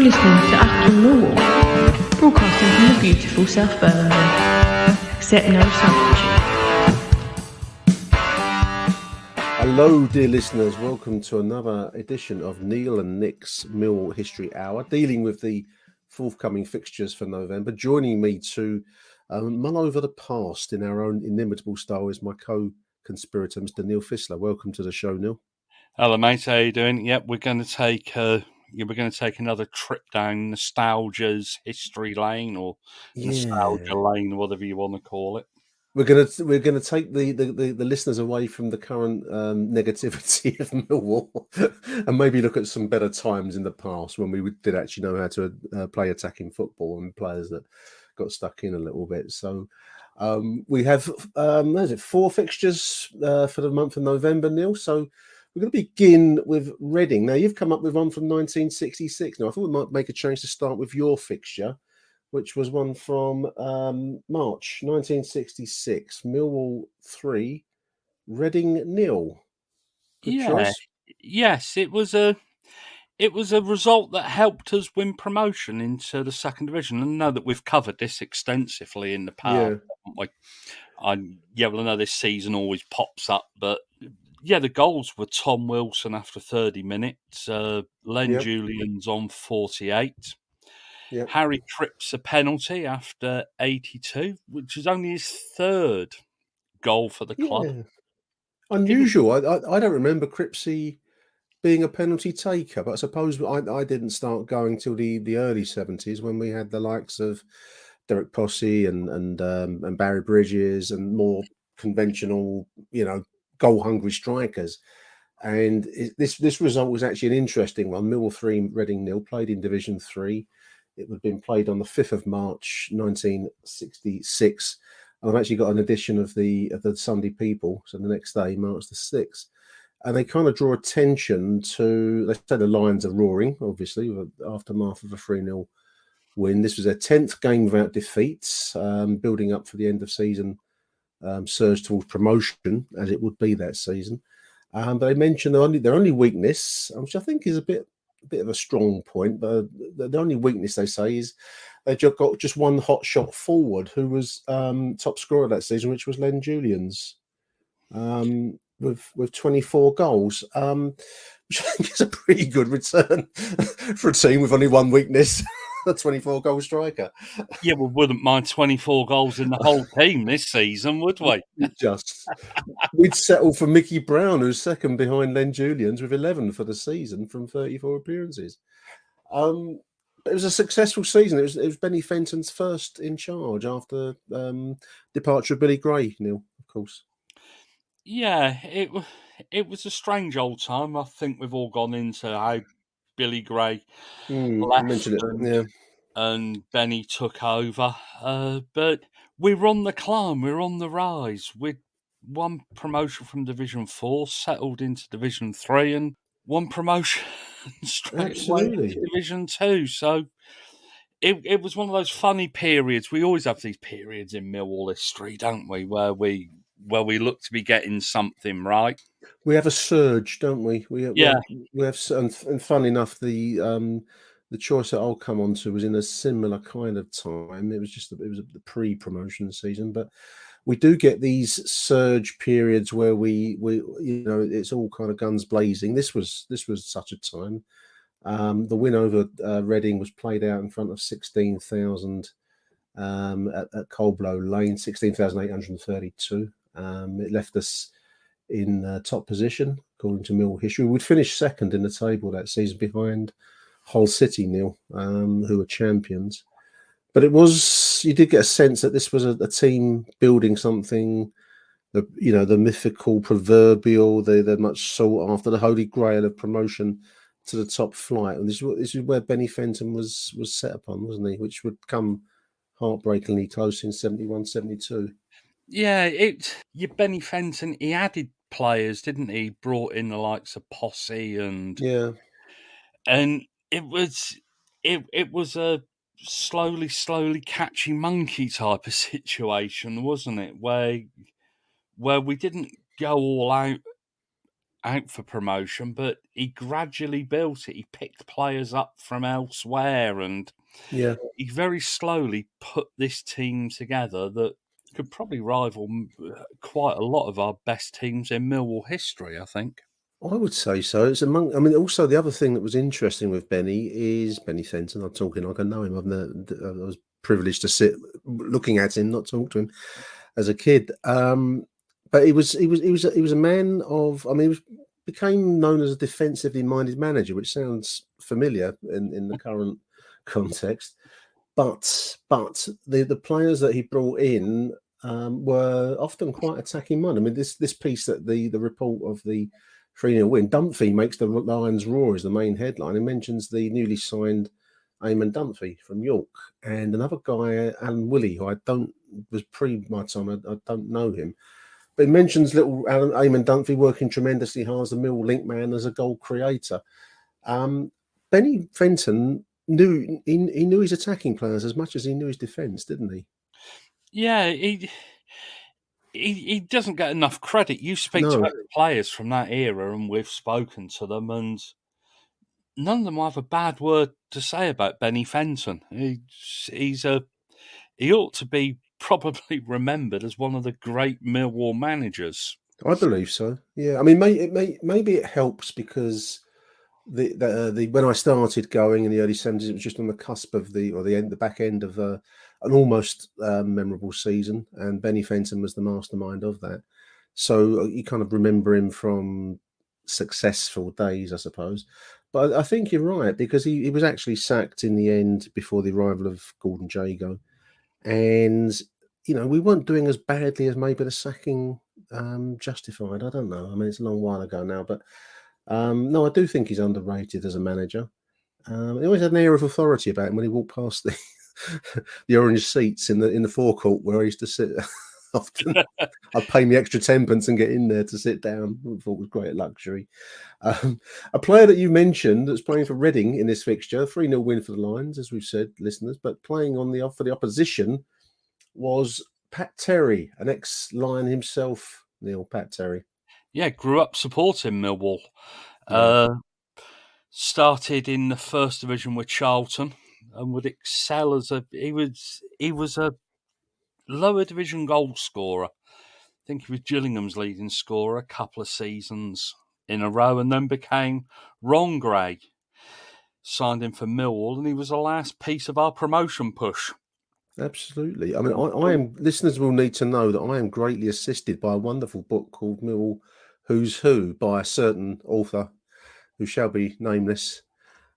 listening to Achtung Millwall, broadcasting from the beautiful South Birmingham. Accept no substitute. Hello, dear listeners. Welcome to another edition of Neil and Nick's Millwall History Hour, dealing with the forthcoming fixtures for November. Joining me to mull over the past in our own inimitable style is my co-conspirator, Mr. Neil Fissler. Welcome to the show, Neil. Hello, mate. How you doing? Yep, we're going to take another trip down nostalgia's history lane, or nostalgia lane, whatever you want to call it. We're gonna take the listeners away from the current negativity of Millwall and maybe look at some better times in the past when we did actually know how to play attacking football and players that got stuck in a little bit. So we have 4 fixtures for the month of November, Neil. So we're going to begin with Reading. Now, you've come up with one from 1966. Now, I thought we might make a change to start with your fixture, which was one from March 1966. Millwall 3, Reading 0. Good choice. Yes, it was a result that helped us win promotion into the second division. And I know that we've covered this extensively in the past, haven't we? I know this season always pops up, but the goals were Tom Wilson after 30 minutes, Len Julian's on 48. Yep. Harry Cripps a penalty after 82, which is only his third goal for the club. Yeah. Unusual. I don't remember Cripsy being a penalty taker, but I suppose I didn't start going till the early 70s when we had the likes of Derek Posse and Barry Bridges and more conventional, goal-hungry strikers. And this result was actually an interesting one. Millwall 3, Reading 0, played in Division 3. It would have been played on the 5th of March, 1966. And I've actually got an edition of the Sunday People, so the next day, March the 6th. And they kind of draw attention to, they say the Lions are roaring, obviously, with the aftermath of a 3-0 win. This was their 10th game without defeats, building up for the end of season surge towards promotion, as it would be that season. But they mentioned their only weakness, which I think is a bit of a strong point, but the only weakness they say is they got just one hot shot forward who was top scorer that season, which was Len Julian's, with 24 goals, which I think is a pretty good return for a team with only one weakness. A 24-goal striker. Yeah, we wouldn't mind 24 goals in the whole team this season, would we? We'd settle for Mickey Brown, who's second behind Len Julian's with 11 for the season from 34 appearances. It was a successful season. It was Benny Fenton's first in charge after departure of Billy Gray, Neil, of course. Yeah, it was a strange old time. I think we've all gone into how Billy Gray left and Benny took over. But we're on the climb, we're on the rise. We won promotion from Division 4, settled into Division 3 and won promotion straight away into Division 2. So it was one of those funny periods. We always have these periods in Millwall history, don't we, where we look to be getting something right. We have a surge, don't we? We have, and fun enough, the choice that I'll come on to was in a similar kind of time. It was the pre-promotion season, but we do get these surge periods where we it's all kind of guns blazing. This was such a time. The win over Reading was played out in front of 16,000 at Coldblow Lane, 16,832. It left us in top position, according to Millwall history. We'd finished second in the table that season behind Hull City, Neil, who were champions. But you did get a sense that this was a team building something, the mythical, proverbial, the much sought after, the holy grail of promotion to the top flight. And this is where Benny Fenton was set upon, wasn't he? Which would come heartbreakingly close in 71, 72. Yeah, Benny Fenton, he added players, didn't he? Brought in the likes of Posse and it was a slowly catchy monkey type of situation, wasn't it? Where we didn't go all out out for promotion, but he gradually built it. He picked players up from elsewhere, and he very slowly put this team together that could probably rival quite a lot of our best teams in Millwall history, I think. I would say so. It's among. I mean, also the other thing that was interesting with Benny is Benny Fenton. I'm talking like I know him. I was privileged to sit looking at him, not talk to him as a kid. But he was a man of. I mean, he became known as a defensively minded manager, which sounds familiar in the current context. But the players that he brought in were often quite attacking minded. I mean, this piece that the report of the 3-0 win. Dunphy makes the Lions roar as the main headline and mentions the newly signed Eamon Dunphy from York and another guy, Alan Willey, who was pre my time. I don't know him, but he mentions little Eamon Dunphy working tremendously hard as a Mill link man, as a goal creator. Benny Fenton knew he knew his attacking players as much as he knew his defence, didn't he? Yeah, he doesn't get enough credit. You speak to players from that era, and we've spoken to them, and none of them have a bad word to say about Benny Fenton. He ought to be probably remembered as one of the great Millwall managers. I believe so. Yeah, I mean, maybe it helps because the when I started going in the early 70s, it was just on the cusp of the back end of an almost memorable season, and Benny Fenton was the mastermind of that. So you kind of remember him from successful days, I suppose. But I think you're right, because he was actually sacked in the end before the arrival of Gordon Jago, and we weren't doing as badly as maybe the sacking justified. I don't know. I mean, it's a long while ago now, but. No, I do think he's underrated as a manager. He always had an air of authority about him when he walked past the orange seats in the forecourt where I used to sit. Often, I'd pay me extra 10p and get in there to sit down. I thought it was great luxury. A player that you mentioned that's playing for Reading in this fixture, 3-0 win for the Lions, as we've said, listeners, but playing for the opposition was Pat Terry, an ex-Lion himself, Neil, Pat Terry. Yeah, grew up supporting Millwall. Started in the first division with Charlton and would excel he was a lower division goal scorer. I think he was Gillingham's leading scorer a couple of seasons in a row, and then became Ron Gray. Signed him for Millwall, and he was the last piece of our promotion push. Absolutely. I mean, I am. Listeners will need to know that I am greatly assisted by a wonderful book called Millwall Who's Who by a certain author who shall be nameless.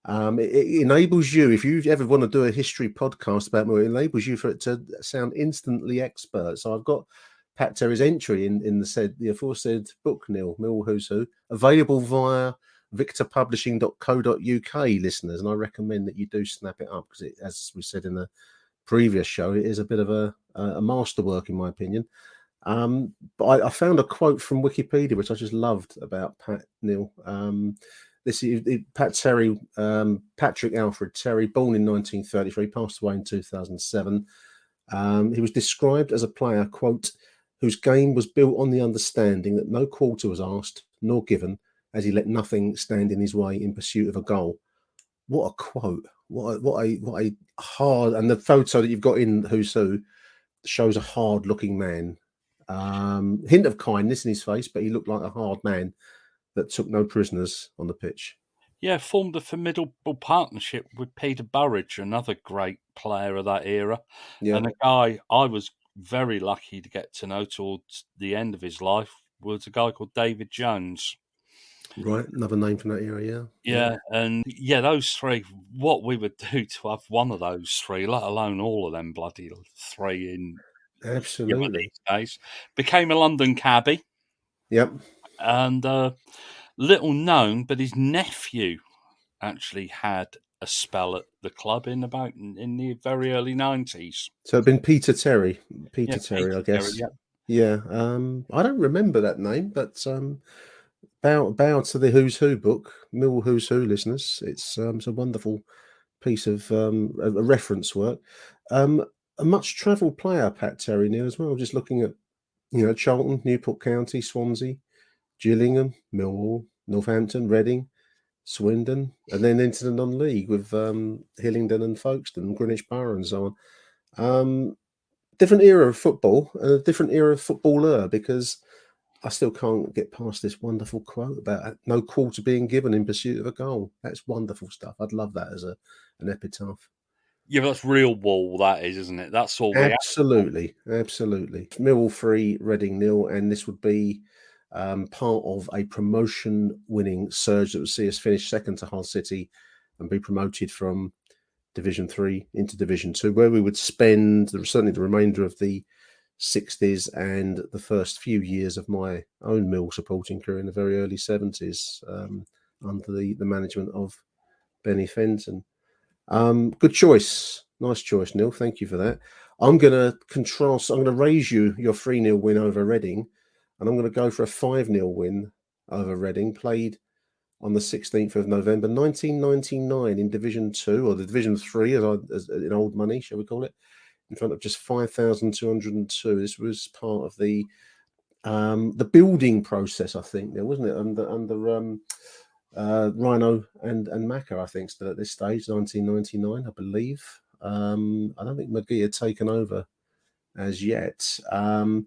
It enables you, if you ever want to do a history podcast about Millwall, it enables you for it to sound instantly expert. So I've got Pat Terry's entry in the aforesaid book, Neil, Millwall Who's Who, available via victorpublishing.co.uk, listeners, and I recommend that you do snap it up because, as we said in the previous show, it is a bit of a masterwork in my opinion. But I found a quote from Wikipedia which I just loved about Pat, Neil. This is Pat Terry, Patrick Alfred Terry, born in 1933, passed away in 2007. He was described as a player, quote, whose game was built on the understanding that no quarter was asked nor given, as he let nothing stand in his way in pursuit of a goal. What a quote! What a hard, and the photo that you've got in Who's Who shows a hard-looking man. Hint of kindness in his face, but he looked like a hard man that took no prisoners on the pitch. Yeah, formed a formidable partnership with Peter Burridge, another great player of that era, and a guy I was very lucky to get to know towards the end of his life was a guy called David Jones. Right, another name from that era, and those three, what we would do to have one of those three, let alone all of them bloody three in absolutely these days, became a London cabbie. Yep. And little known, but his nephew actually had a spell at the club in the very early 90s. So it'd been Peter Terry. Peter Terry, I guess. Terry, yeah. I don't remember that name, but bow to the Who's Who book, Millwall Who's Who, listeners. It's a wonderful piece of a reference work. A much travelled player, Pat Terry, Neil, as well. Just looking at Charlton, Newport County, Swansea, Gillingham, Millwall, Northampton, Reading, Swindon, and then into the non-league with Hillingdon and Folkestone, Greenwich Borough, and so on. Different era of football and a different era of footballer, because I still can't get past this wonderful quote about no quarter being given in pursuit of a goal. That's wonderful stuff. I'd love that as an epitaph. Yeah, but that's real Wall, that is, isn't it? That's all. Absolutely. Millwall 3, Reading 0, and this would be part of a promotion-winning surge that would see us finish second to Hull City and be promoted from Division 3 into Division 2, where we would spend certainly the remainder of the 60s and the first few years of my own Mill supporting career in the very early 70s under the management of Benny Fenton. Good choice. Nice choice, Neil. Thank you for that. I'm going to raise your 3-0 win over Reading, and I'm going to go for a 5-0 win over Reading, played on the 16th of November 1999 in Division 2, or the Division 3 as in old money, shall we call it, in front of just 5,202. This was part of the building process, I think, there wasn't it, under Rhino and Macca, I think, still at this stage, 1999, I believe. I don't think McGee had taken over as yet. A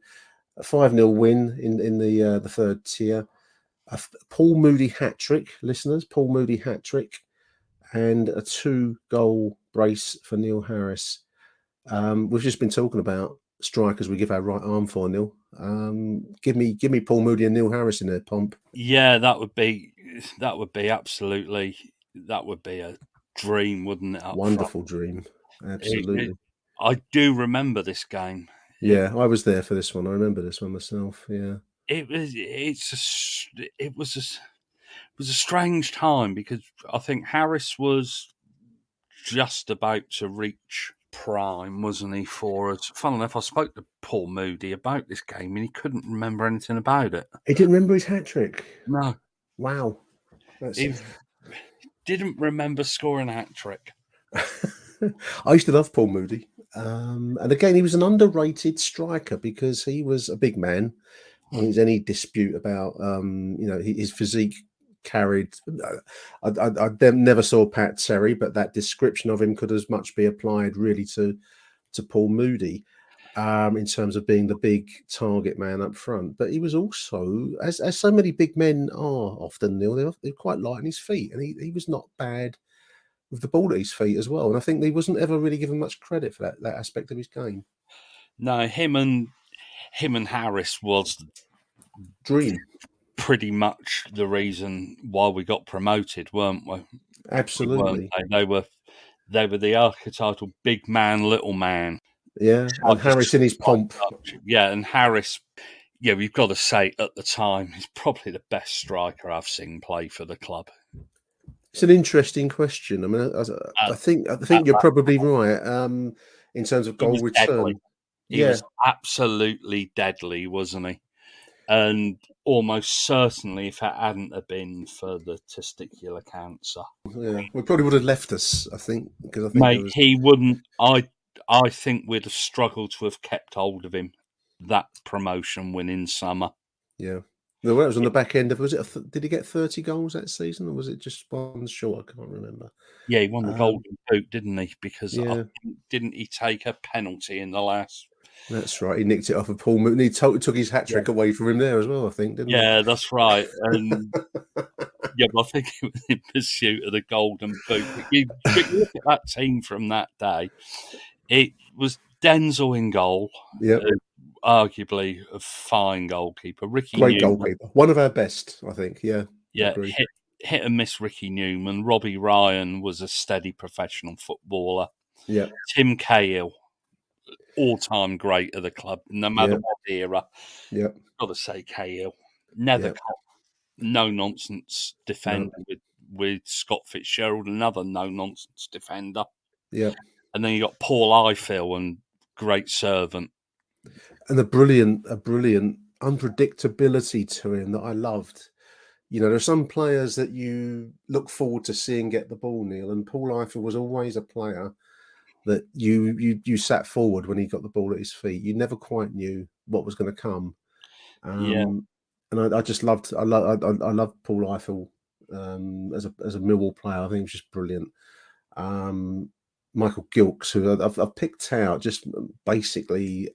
5-0 win in the third tier. Paul Moody hat-trick, listeners, Paul Moody hat-trick, and a 2-goal brace for Neil Harris. We've just been talking about strikers we give our right arm for, Neil. Give me Paul Moody and Neil Harris in there, Pomp. Yeah, that would be absolutely, that would be a dream, wouldn't it? Wonderful dream, absolutely. I do remember this game. Yeah, I was there for this one. I remember this one myself. Yeah, it was a strange time, because I think Harris was just about to reach prime, wasn't he, for us? Funnily enough, I spoke to Paul Moody about this game and he couldn't remember anything about it. He didn't remember his hat-trick? No. Wow. He didn't remember scoring a hat-trick. I used to love Paul Moody. And again, he was an underrated striker because he was a big man. I don't think there's any dispute about, his physique carried. I never saw Pat Terry, but that description of him could as much be applied really to Paul Moody in terms of being the big target man up front. But he was also, as so many big men are often, Neil, they're quite light on his feet, and he was not bad with the ball at his feet as well. And I think he wasn't ever really given much credit for that aspect of his game. No, him and Harris was dream. Pretty much the reason why we got promoted, weren't we? Absolutely. They were the archetypal big man, little man. Yeah, and Harris in his pomp. Yeah, and Harris, yeah, we've got to say at the time, he's probably the best striker I've seen play for the club. It's an interesting question. I mean, I think you're probably right in terms of goal return. Deadly. He was absolutely deadly, wasn't he? And almost certainly, if it hadn't have been for the testicular cancer, we probably would have left us. I think, because I think he wouldn't. I think we'd have struggled to have kept hold of him that promotion winning summer. Yeah. No, that was on the back end of. Was it? Did he get 30 goals that season, or was it just one short? I can't remember. Yeah, he won the Golden Boot, didn't he? Because didn't he take a penalty in the last? That's right. He nicked it off of Paul Moody. He took his hat trick away from him there as well, I think, didn't he? Yeah, that's right. And but I think it was in pursuit of the Golden Boot. But you look at that team from that day. It was Denzel in goal. Yeah. Arguably a fine goalkeeper. Ricky Great Newman. goalkeeper. One of our best, I think. Yeah. Yeah. Hit and miss Ricky Newman. Robbie Ryan was a steady professional footballer. Yeah. Tim Cahill, all-time great of the club, no matter what era. Yeah. Got to say Cahill. Nethercott, no-nonsense defender with Scott Fitzgerald, another no-nonsense defender. Yeah. And then you got Paul Ifill and great servant. And a brilliant unpredictability to him that I loved. You know, there are some players that you look forward to seeing get the ball, Neil, and Paul Ifill was always a player that you sat forward when he got the ball at his feet. You never quite knew what was going to come. and I just loved. I love Paul Eiffel as a Millwall player. I think he was just brilliant. Michael Gilks, who I've picked out just basically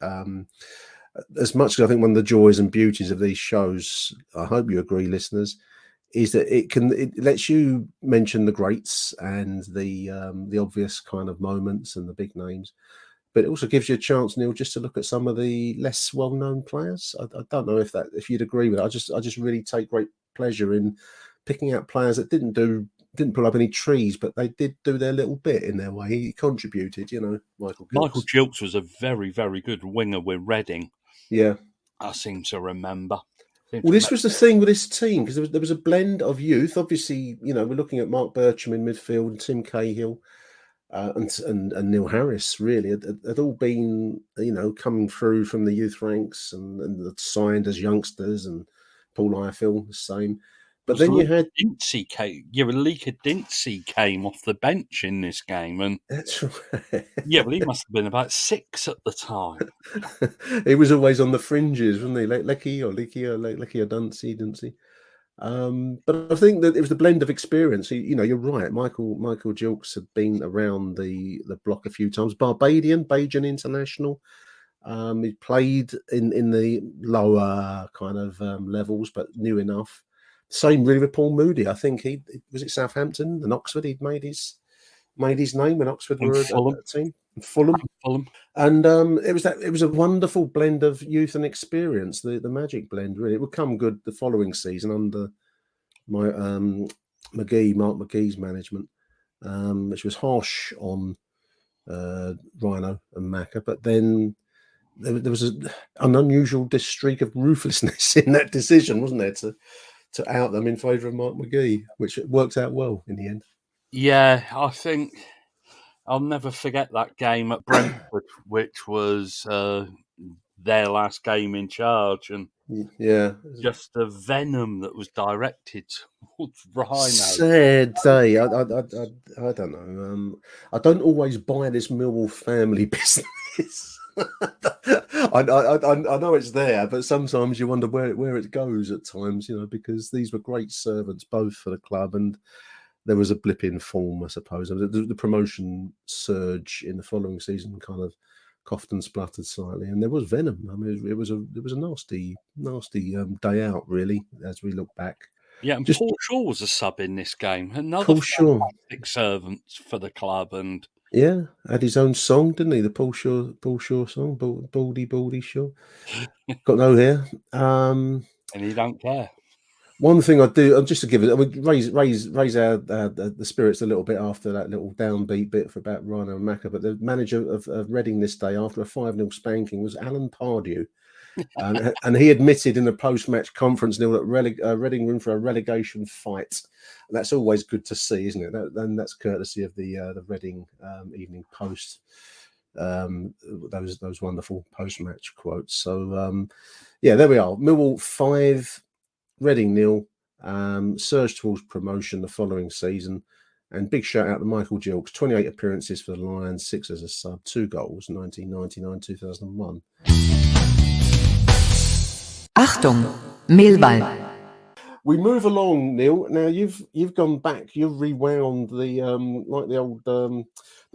as much as I think one of the joys and beauties of these shows, I hope you agree, listeners, is that it lets you mention the greats and the obvious kind of moments and the big names, but it also gives you a chance, Neil, just to look at some of the less well-known players. I don't know if you'd agree with it. I just really take great pleasure in picking out players that didn't pull up any trees, but they did do their little bit in their way. He contributed, Michael Gilks. Michael Gilks was a very, very good winger with Reading. Yeah. I seem to remember. Well, this was the thing with this team, because there was a blend of youth. Obviously, we're looking at Mark Bircham in midfield and Tim Cahill and Neil Harris, really, had all been, coming through from the youth ranks and signed as youngsters, and Paul Eiffel, the same. But then you had Eureka Dintsey came off the bench in this game, and that's right. Yeah, well, he must have been about 6 at the time. He was always on the fringes, wasn't he? Lecky or Dintsey. But I think that it was the blend of experience. You're right. Michael Gilks had been around the block a few times. Bajan international. He played in the lower kind of levels, but knew enough. Same really with Paul Moody. I think he was at Southampton and Oxford. He'd made his name when Oxford were a team. Fulham. And it was a wonderful blend of youth and experience. The magic blend, really. It would come good the following season under Mark McGee's management, which was harsh on Rhino and Macca, but then there was an unusual streak of ruthlessness in that decision, wasn't there, to out them in favour of Mark McGee, which worked out well in the end. Yeah, I think I'll never forget that game at Brentford, which was their last game in charge, and just the venom that was directed towards Rhino. Sad day. I don't know. I don't always buy this Millwall family business. I know it's there, but sometimes you wonder where it goes at times, because these were great servants both for the club, and there was a blip in form, I suppose. The promotion surge in the following season kind of coughed and spluttered slightly, and there was venom. I mean, it was a nasty day out, really, as we look back. Yeah, and Paul Shaw was a sub in this game. Another fantastic servant for the club, and had his own song, didn't he? The Paul Shaw song, Baldy Shaw. Got no hair, and he don't care. One thing I do, just to give it, I would raise our the spirits a little bit after that little downbeat bit for about Rhino and Macca. But the manager of Reading this day, after a 5-0 spanking, was Alan Pardew, and he admitted in a post-match conference that Reading were in for a relegation fight. And that's always good to see, isn't it? And that's courtesy of the Reading Evening Post. Those wonderful post-match quotes. So there we are. Millwall 5. Reading 0, surged towards promotion the following season, and big shout out to Michael Gilks, 28 appearances for the Lions, 6 as a sub, 2 goals, 1999-2001. Achtung, Millwall. We move along, Neil. Now you've gone back, you've rewound the like the old the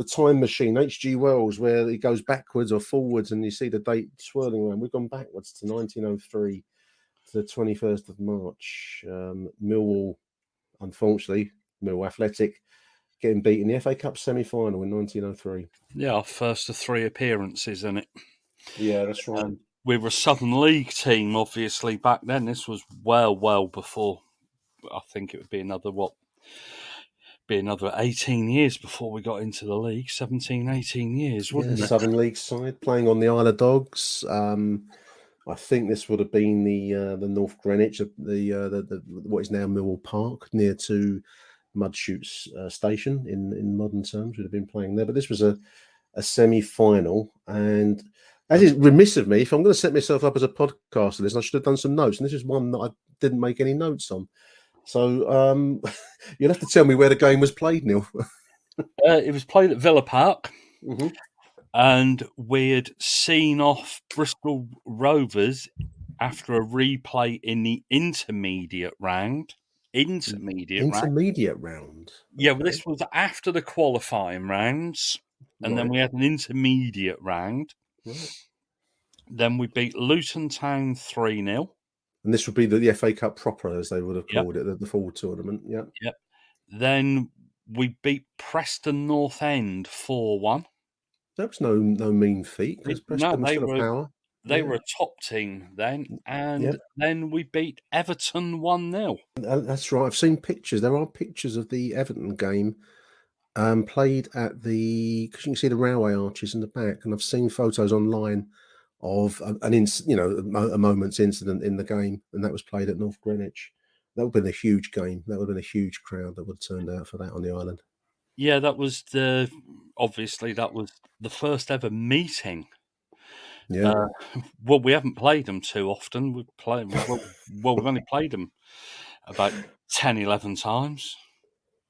time machine, H.G. Wells, where it goes backwards or forwards, and you see the date swirling around. We've gone backwards to 1903. The 21st of March, Millwall, unfortunately, Millwall Athletic, getting beat in the FA Cup semi-final in 1903. Yeah, our first of 3 appearances, isn't it? Yeah, that's right. We were a Southern League team, obviously, back then. This was well before. I think it would be another 18 years before we got into the league. 17, 18 years, wouldn't it? Southern League side, playing on the Isle of Dogs. I think this would have been the North Greenwich, the what is now Millwall Park, near to Mudshoots Station in modern terms. We'd have been playing there, but this was a semi-final, and as is remiss of me, if I'm going to set myself up as a podcaster, I should have done some notes, and this is one that I didn't make any notes on. So you'll have to tell me where the game was played, Neil. It was played at Villa Park. Mm-hmm. And we had seen off Bristol Rovers after a replay in the intermediate round. Intermediate round. Yeah, well, this was after the qualifying rounds, and then we had an intermediate round. Right. Then we beat Luton Town 3-0. And this would be the FA Cup proper, as they would have called it, the full tournament. Yeah. Yep. Then we beat Preston North End 4-1. That was no mean feat, because Preston was still a power. They were a top team then, and then we beat Everton 1-0. That's right. I've seen pictures. There are pictures of the Everton game played at because you can see the railway arches in the back, and I've seen photos online of a moment's incident in the game, and that was played at North Greenwich. That would have been a huge game. That would have been a huge crowd that would have turned out for that on the island. Yeah, that was the first ever meeting. Yeah. Well, we haven't played them too often. We've only played them about 10, 11 times.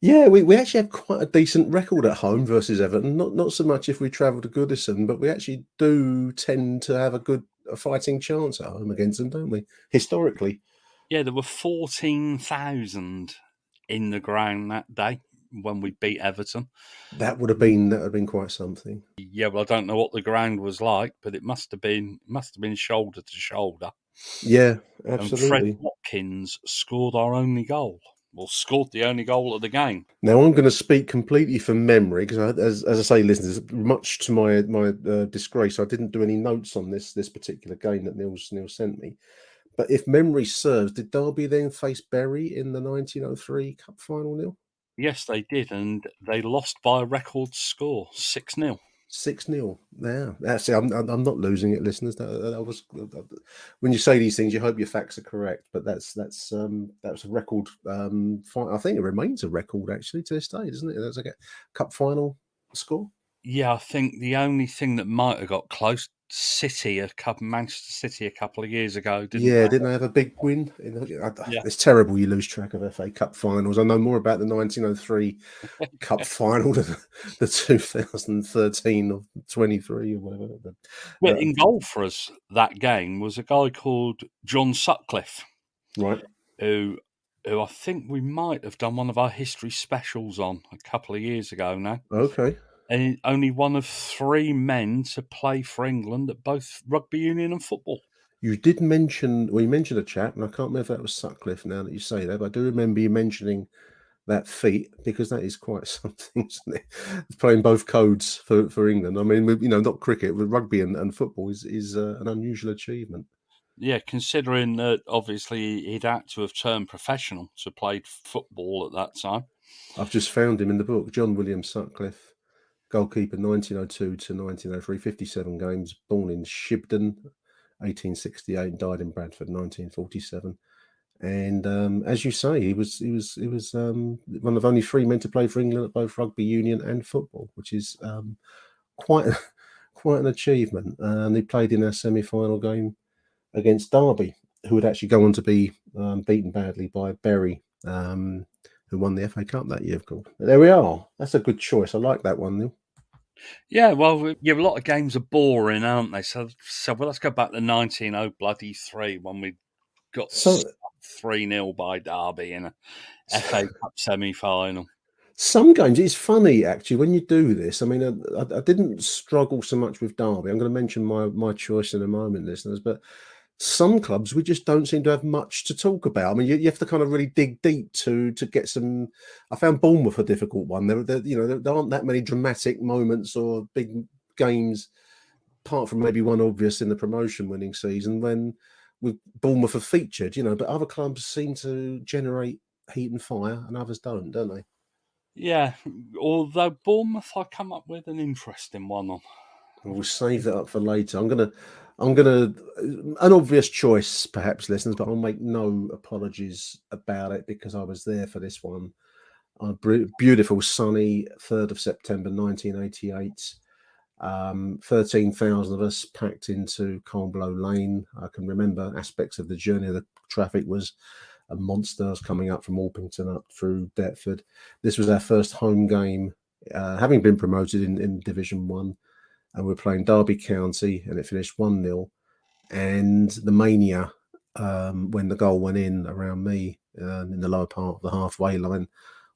Yeah, we actually have quite a decent record at home versus Everton. Not so much if we travel to Goodison, but we actually do tend to have a fighting chance at home against them, don't we? Historically. Yeah, there were 14,000 in the ground that day when we beat Everton. That would have been quite something. Yeah, well, I don't know what the ground was like, but it must have been shoulder to shoulder. Yeah, absolutely. And Fred Watkins scored our only goal. Well, scored the only goal of the game. Now, I'm going to speak completely from memory because, as I say, listeners, much to my disgrace, I didn't do any notes on this particular game that Neil sent me. But if memory serves, did Derby then face Bury in the 1903 Cup final, Neil? Yes, they did, and they lost by a record score, 6-0. 6-0. Yeah, that's it. I'm not losing it, listeners. That was when you say these things, you hope your facts are correct. But that was a record. I think it remains a record actually to this day, doesn't it? That's like a cup final score. Yeah, I think the only thing that might have got close, Manchester City a couple of years ago, didn't they have a big win? It's terrible you lose track of FA Cup finals. I know more about the 1903 Cup final than the 2013 or 23 or whatever. But in goal for us that game was a guy called John Sutcliffe, right? Who I think we might have done one of our history specials on a couple of years ago now. Okay. And only one of 3 men to play for England at both rugby union and football. You did mention, you mentioned a chap, and I can't remember if that was Sutcliffe now that you say that, but I do remember you mentioning that feat because that is quite something, isn't it? Playing both codes for England. I mean, not cricket, but rugby and football is an unusual achievement. Yeah, considering that obviously he'd had to have turned professional to play football at that time. I've just found him in the book, John William Sutcliffe. Goalkeeper 1902 to 1903, 57 games, born in Shibden, 1868, died in Bradford, 1947. And as you say, he was one of only 3 men to play for England at both rugby union and football, which is quite an achievement. And he played in our semi-final game against Derby, who would actually go on to be beaten badly by Bury, who won the FA Cup that year, of course. But there we are. That's a good choice. I like that one, Neil. Yeah, well, a lot of games are boring, aren't they? So let's go back to 1903 when we got 3-0 by Derby in a FA Cup semi-final. Some games, it's funny actually when you do this. I mean, I didn't struggle so much with Derby. I'm going to mention my choice in a moment, listeners, but some clubs we just don't seem to have much to talk about. I mean, you have to kind of really dig deep to get some. I found Bournemouth a difficult one. There aren't that many dramatic moments or big games, apart from maybe one obvious in the promotion-winning season when with Bournemouth are featured. But other clubs seem to generate heat and fire, and others don't they? Yeah, although Bournemouth, I come up with an interesting one on. We'll save that up for later. I'm gonna an obvious choice, perhaps, listeners, but I'll make no apologies about it because I was there for this one. Beautiful, sunny 3rd of September 1988. 13,000 of us packed into Colmblow Lane. I can remember aspects of the journey. The traffic was a monster. I was coming up from Orpington up through Deptford. This was our first home game, having been promoted in Division 1. And we're playing Derby County, and it finished 1-0. And the mania when the goal went in around me in the lower part of the halfway line.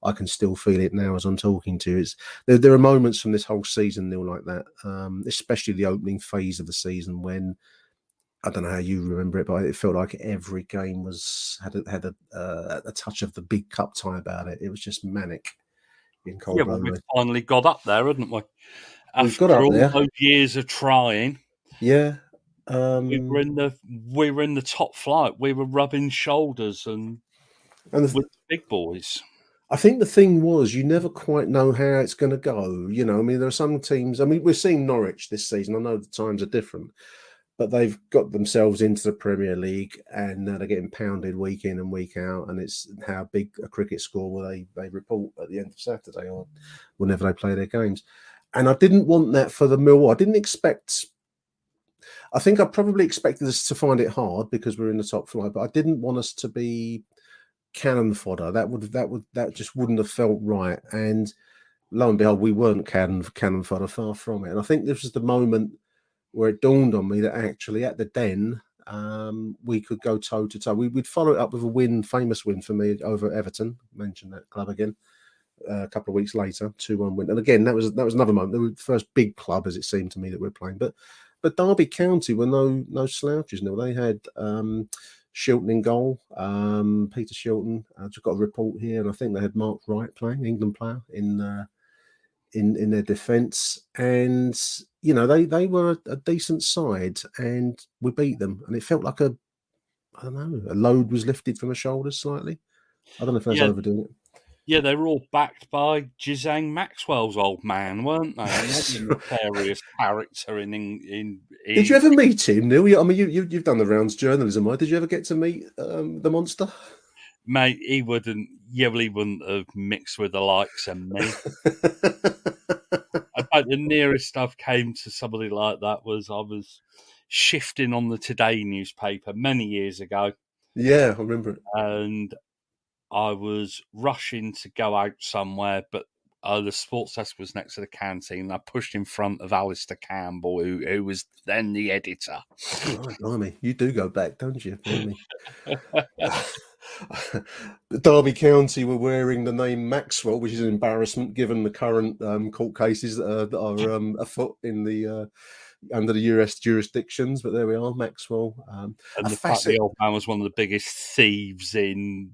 I can still feel it now as I'm talking to you. There are moments from this whole season, Neil, like that, especially the opening phase of the season when, I don't know how you remember it, but it felt like every game had a touch of the big cup tie about it. It was just manic in cold blood. We finally got up there, hadn't we? We've got up there. Those years of trying. Yeah. We were in the top flight. We were rubbing shoulders and with the big boys. I think the thing was, you never quite know how it's going to go. You know, I mean, there are some teams. I mean, we're seeing Norwich this season. I know the times are different, but they've got themselves into the Premier League, and now they're getting pounded week in and week out. And it's how big a cricket score will they report at the end of Saturday or whenever they play their games. And I didn't want that for the Millwall. I didn't expect. I think I probably expected us to find it hard because we're in the top flight, but I didn't want us to be cannon fodder. That just wouldn't have felt right. And lo and behold, we weren't cannon fodder, far from it. And I think this was the moment where it dawned on me that actually at the Den, we could go toe to toe. We'd follow it up with a famous win for me over Everton. Mention that club again. A couple of weeks later, 2-1 win. And again, that was another moment. They were the first big club, as it seemed to me, that we're playing. But Derby County were no slouches. No, they had Shilton in goal, Peter Shilton. I've just got a report here, and I think they had Mark Wright playing, England player, in their defence. And you know, they were a decent side, and we beat them. And it felt like a load was lifted from the shoulders slightly. I don't know if that's overdoing it. Yeah, they were all backed by Ghislaine Maxwell's old man, weren't they? He had a nefarious character in. Did you ever meet him, Neil? I mean, you've done the rounds journalism, right? Did you ever get to meet the monster? Mate, he wouldn't have mixed with the likes of me. About the nearest I've came to somebody like that was I was shifting on the Today newspaper many years ago. Yeah, I remember it. And I was rushing to go out somewhere, but the sports desk was next to the canteen. I pushed in front of Alistair Campbell, who was then the editor. Oh, blimey. You do go back, don't you? Derby County were wearing the name Maxwell, which is an embarrassment given the current court cases that are afoot in the under the US jurisdictions, but there we are, Maxwell. And the fact the old man was one of the biggest thieves in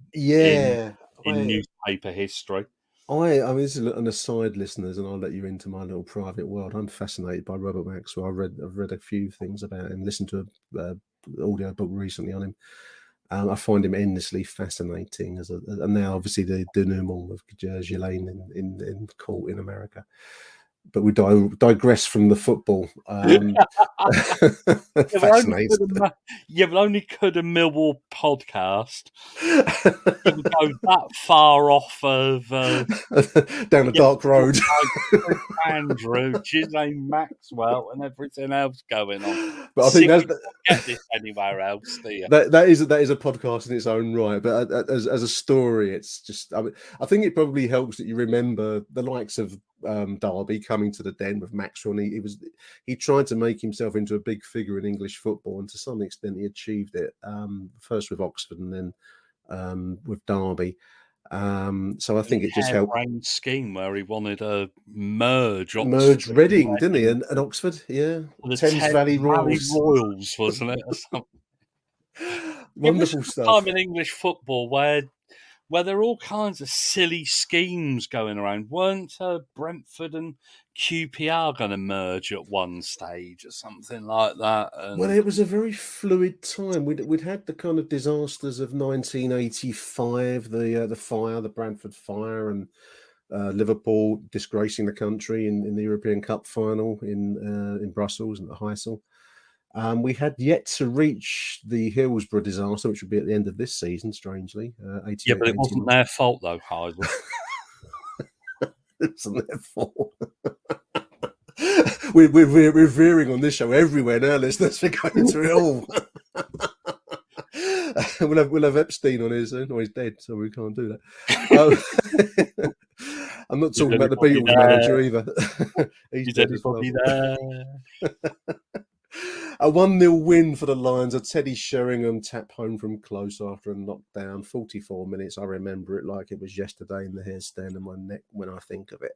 newspaper history. I mean, this is an aside, listeners, and I'll let you into my little private world. I'm fascinated by Robert Maxwell. I've read a few things about him, listened to an audio book recently on him. I find him endlessly fascinating and now obviously the denouement of Ghislaine in court in America. But we digress from the football. Fascinating. You've only could a Millwall podcast. You would go that far off of down a dark road. Andrew, Ghislaine Maxwell, and everything else going on. But I think that's get this anywhere else, do you? That is a podcast in its own right. But as a story, it's just. I think it probably helps that you remember the likes of Derby coming to the Den with Maxwell. And he tried to make himself into a big figure in English football, and to some extent he achieved it. First with Oxford, and then with Derby. So I think it just helped. Scheme where he wanted to merge Reading, didn't he? And Oxford, yeah. The Thames Valley Royals, wasn't it? Or something. Wonderful stuff. Time in English football where there are all kinds of silly schemes going around. Weren't Brentford and QPR going to merge at one stage or something like that? Well, it was a very fluid time. We'd had the kind of disasters of 1985, the Bradford fire, and Liverpool disgracing the country in the European Cup final in Brussels and at Heysel. We had yet to reach the Hillsborough disaster, which would be at the end of this season, strangely. But it wasn't their fault, though, Heysel. It wasn't their fault. We're veering on this show everywhere now, listeners. We're going through it all. We'll have Epstein on here soon. No, he's dead, so we can't do that. I'm not talking about the Beatles manager either. He's dead as well. A 1-0 win for the Lions. A Teddy Sheringham tap home from close after a knockdown. 44 minutes. I remember it like it was yesterday, in the hair standing my neck when I think of it.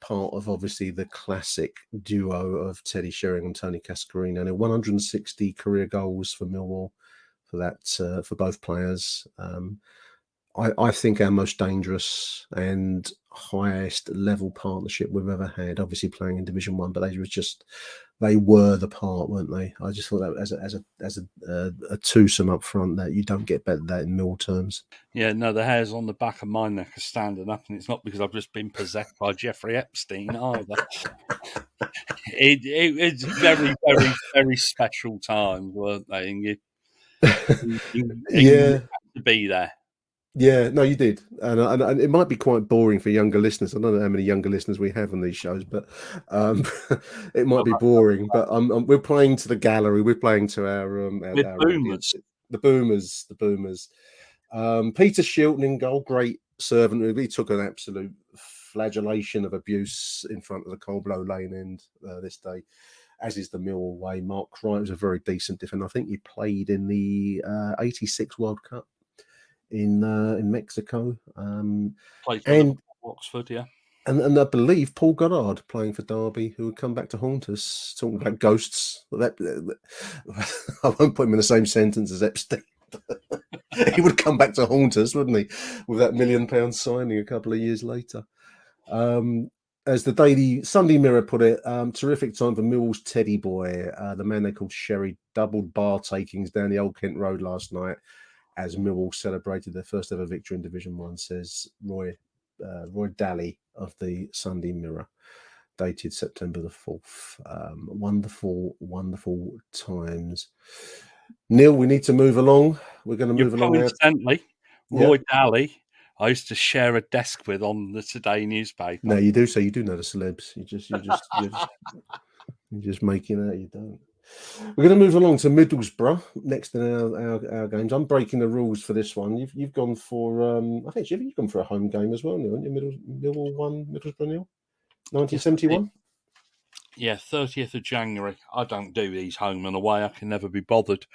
Part of obviously the classic duo of Teddy Sheringham, Tony Cascarino, and 160 career goals for Millwall for that for both players. I think our most dangerous and highest level partnership we've ever had. Obviously playing in Division 1, but they were the part, weren't they? I just thought that as a twosome up front, that you don't get better than that in Mill terms. Yeah, no, the hairs on the back of my neck are standing up, and it's not because I've just been possessed by Jeffrey Epstein either. It's very, very, very special times, weren't they? And you had to be there. Yeah, no, you did, and it might be quite boring for younger listeners. I don't know how many younger listeners we have on these shows, but it might be boring. But we're playing to the gallery. We're playing to our boomers. The boomers. Peter Shilton in goal, great servant. He took an absolute flagellation of abuse in front of the Coldblow Lane end this day, as is the Millwall way. Mark Crichton was a very decent defender. I think he played in the '86 World Cup in Mexico. Played for Oxford, yeah. And I believe Paul Goddard playing for Derby, who would come back to haunt us, talking about ghosts. I won't put him in the same sentence as Epstein. He would come back to haunt us, wouldn't he, with that £1 million signing a couple of years later. As the Sunday Mirror put it, terrific time for Millwall's Teddy boy, the man they called Sherry, doubled bar takings down the Old Kent Road last night as Millwall celebrated their first ever victory in Division 1, says Roy Daly of the Sunday Mirror, dated September the 4th. Wonderful, wonderful times. Neil, we need to move along. We're going to move along. Coincidentally, Roy Daly, I used to share a desk with on the Today newspaper. No, you do. So you do know the celebs. You're just making out you don't. We're going to move along to Middlesbrough next in our games. I'm breaking the rules for this one. You've gone for I think you've gone for a home game as well, Neil, haven't you? Millwall 1, Middlesbrough 0, 1971. Yeah, 30th of January. I don't do these home and away. I can never be bothered.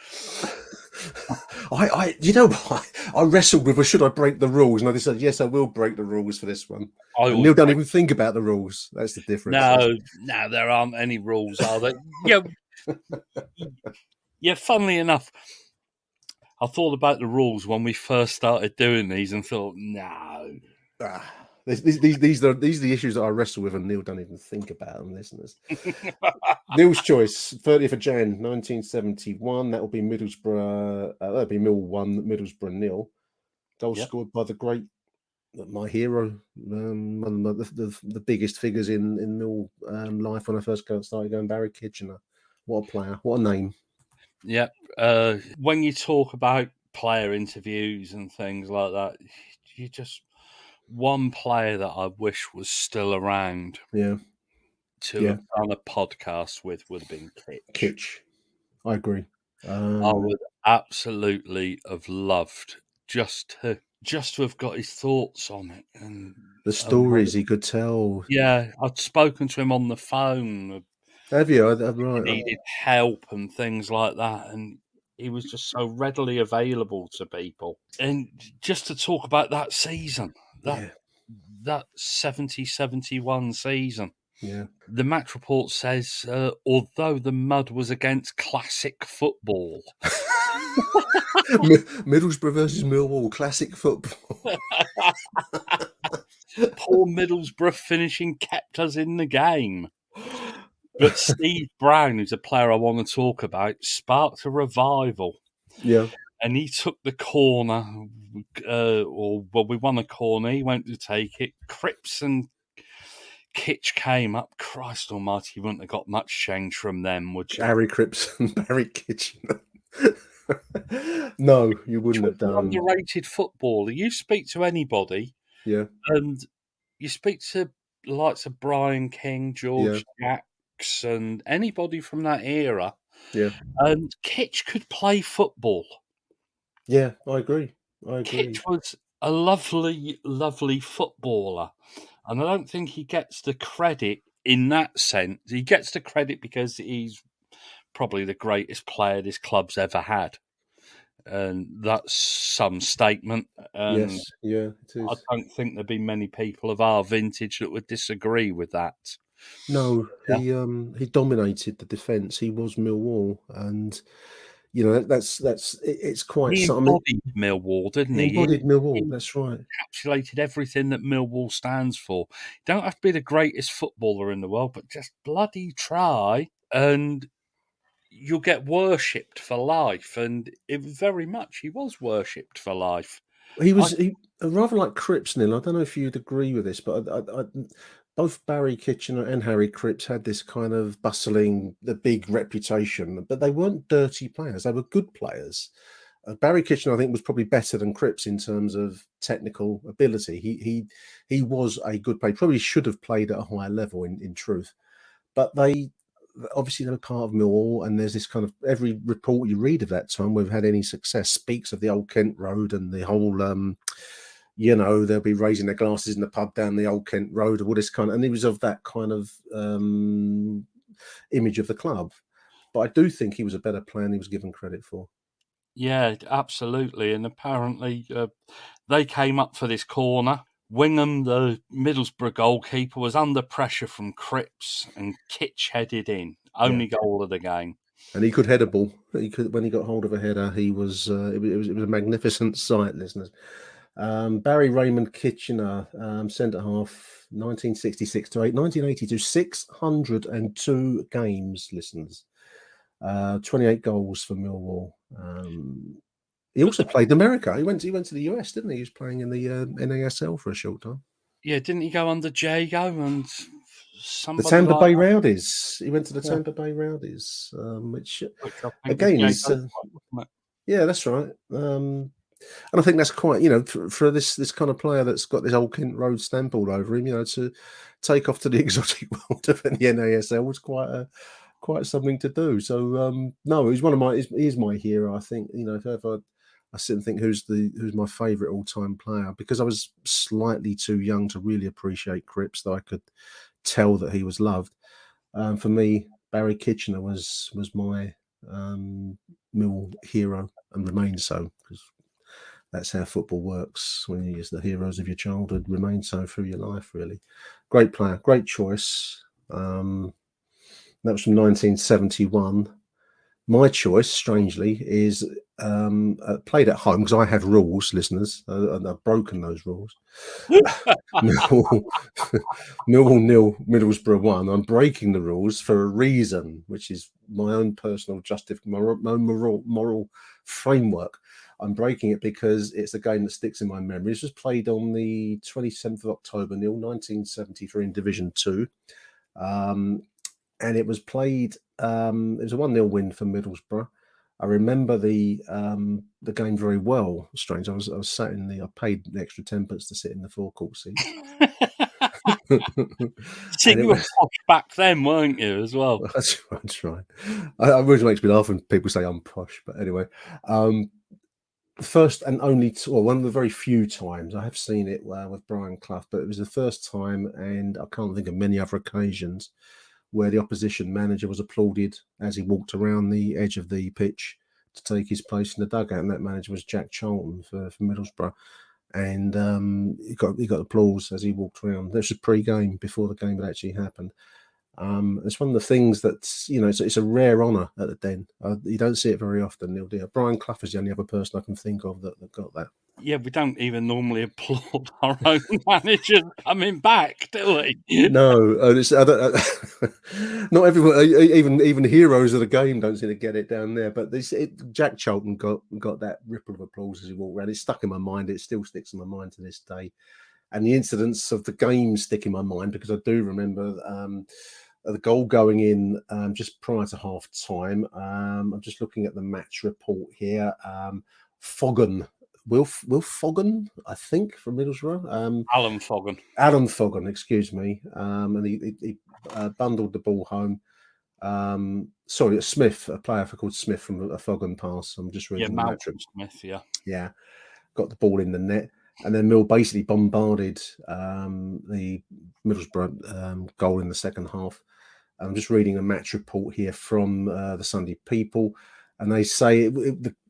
You know what? I wrestled with, should I break the rules? And I decided, yes, I will break the rules for this one. Neil don't even think about the rules. That's the difference. No, there aren't any rules, are there? Yeah, funnily enough, I thought about the rules when we first started doing these and thought, no. These are the issues that I wrestle with, and Neil don't even think about them, listeners. Neil's choice, 30th of Jan, 1971. That will be Middlesbrough. That'll be Mill 1, Middlesbrough 0. Goal scored by the great, my hero, one of the biggest figures in Mill life when I first started going, Barry Kitchener. What a player! What a name! Yeah. When you talk about player interviews and things like that, you just. One player that I wish was still around to have done a podcast with would have been Kitch. I agree. I would absolutely have loved just to have got his thoughts on it and the stories he could tell. Yeah, I'd spoken to him on the phone. Have you? Right. He needed help and things like that, and he was just so readily available to people. And just to talk about that season. That 70-71 season. Yeah. The match report says, although the mud was against classic football. Middlesbrough versus Millwall, classic football. Poor Middlesbrough finishing kept us in the game. But Steve Brown, who's a player I want to talk about, sparked a revival. Yeah. And he took the corner, we won a corner. He went to take it. Cripps and Kitch came up. Christ almighty, you wouldn't have got much change from them, would you? Harry Cripps and Barry Kitchener. No, you wouldn't have done. Underrated footballer. You speak to anybody, and you speak to the likes of Brian King, George Jacks, and anybody from that era. Yeah, and Kitch could play football. Yeah, I agree. Kitch was a lovely, lovely footballer. And I don't think he gets the credit in that sense. He gets the credit because he's probably the greatest player this club's ever had. And that's some statement. And yes, yeah, it is. I don't think there'd be many people of our vintage that would disagree with that. No, he dominated the defence. He was Millwall, and it's quite. He embodied Millwall, didn't he? He embodied Millwall. That's right. Encapsulated everything that Millwall stands for. You don't have to be the greatest footballer in the world, but just bloody try, and you'll get worshipped for life. And it was very much he was worshipped for life. He was rather like Cripps, Neil. I don't know if you'd agree with this, but both Barry Kitchener and Harry Cripps had this kind of bustling, the big reputation, but they weren't dirty players. They were good players. Barry Kitchener, I think, was probably better than Cripps in terms of technical ability. He was a good player. Probably should have played at a higher level, in truth. But they obviously they're part of Millwall, and there's this kind of every report you read of that time we've had any success speaks of the old Kent Road and the whole. They'll be raising their glasses in the pub down the old Kent Road, all this kind of, and it was of that kind of image of the club. But I do think he was a better player than he was given credit for. Yeah, absolutely. And apparently they came up for this corner. Wingham, the Middlesbrough goalkeeper, was under pressure from Cripps and Kitch headed in. Only goal of the game. And he could head a ball. When he got hold of a header, he was. It was a magnificent sight, listeners. Barry Raymond Kitchener, centre half, 1966 to 1982, 602 games, listeners. 28 goals for Millwall. He also played in America. He went to the US, didn't he? He was playing in the NASL for a short time. Yeah, didn't he go under Jago and somebody? The Tampa Bay Rowdies. He went to the Tampa Bay Rowdies, which again is. Yeah, that's right. And I think that's quite, for this kind of player that's got this old Kent Road stamp all over him, to take off to the exotic world of the NASL was quite something to do. So no, he's my hero. I think, if ever I sit and think who's my favourite all-time player, because I was slightly too young to really appreciate Cripps, though I could tell that he was loved. For me, Barry Kitchener was my Mill hero and remains so, because that's how football works. When you use the heroes of your childhood, remain so through your life, really. Great player, great choice. That was from 1971. My choice, strangely, is played at home, because I have rules, listeners, and I've broken those rules. Millwall 0, Middlesbrough 1. I'm breaking the rules for a reason, which is my own personal my own moral framework. I'm breaking it because it's a game that sticks in my memory. This was played on the 27th of October, 1973 in Division 2. And it was played, it was a 1-0 win for Middlesbrough. I remember the game very well. Strange. I was sat I paid the extra 10p to sit in the forecourt seat. So you were posh back then, weren't you, as well? That's right. It always makes me laugh when people say I'm posh, but anyway. First and only, one of the very few times I have seen it with Brian Clough, but it was the first time, and I can't think of many other occasions where the opposition manager was applauded as he walked around the edge of the pitch to take his place in the dugout, and that manager was Jack Charlton for Middlesbrough, and he got applause as he walked around. This was pre-game, before the game had actually happened. It's one of the things that's, it's a rare honour at the Den. You don't see it very often, Neil, dear. Brian Clough is the only other person I can think of that got that. Yeah, we don't even normally applaud our own managers coming back, do we? No, not everyone, even heroes of the game don't seem to get it down there. But Jack Charlton got that ripple of applause as he walked around. It stuck in my mind. It still sticks in my mind to this day. And the incidents of the game stick in my mind, because I do remember the goal going in just prior to half time. I'm just looking at the match report here. Foggen. Will Foggen, I think, from Middlesbrough. Alan Foggen. Alan Foggen, excuse me. And he bundled the ball home. Sorry, Smith, a player called Smith from a Foggen pass. I'm just reading the match report. Smith, yeah. Yeah, got the ball in the net. And then Mill basically bombarded the Middlesbrough goal in the second half. I'm just reading a match report here from the Sunday People, and they say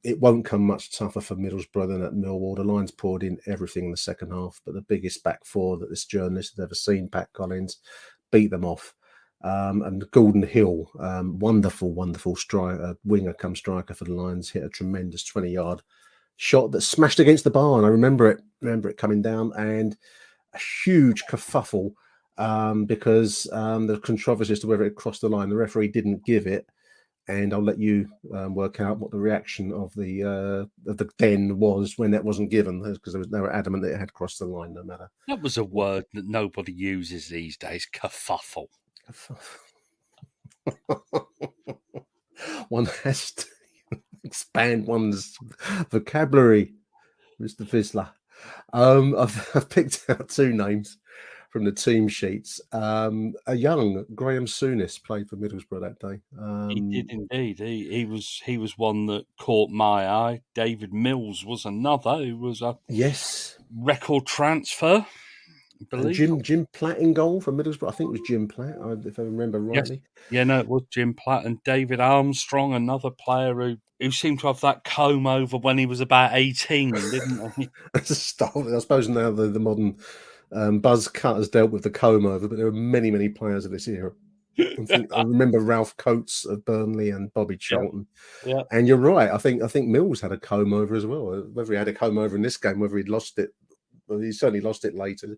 it won't come much tougher for Middlesbrough than at Millwall. The Lions poured in everything in the second half, but the biggest back four that this journalist has ever seen, Pat Collins, beat them off. And Gordon Hill, wonderful striker, winger come striker for the Lions, hit a tremendous 20-yard shot that smashed against the bar. And I remember it coming down, and a huge kerfuffle because the controversy as to whether it crossed the line. The referee didn't give it, and I'll let you work out what the reaction of the den was when that wasn't given, because they were adamant that it had crossed the line no matter. That was a word that nobody uses these days, kerfuffle. One has to expand one's vocabulary, Mr. Fissler. I've picked out two names from the team sheets. A young Graham Souness played for Middlesbrough that day. He did indeed. He was one that caught my eye. David Mills was another who was a record transfer. Jim Platt in goal for Middlesbrough. I think it was Jim Platt, if I remember rightly. Yes. Yeah, no, it was Jim Platt. And David Armstrong, another player who seemed to have that comb over when he was about 18, didn't he? I suppose now the modern buzz cut has dealt with the comb over, but there were many players of this era. I remember Ralph Coates of Burnley and Bobby Charlton. Yeah. And you're right. I think Mills had a comb over as well. Whether he had a comb over in this game, whether he'd lost it, well, he certainly lost it later.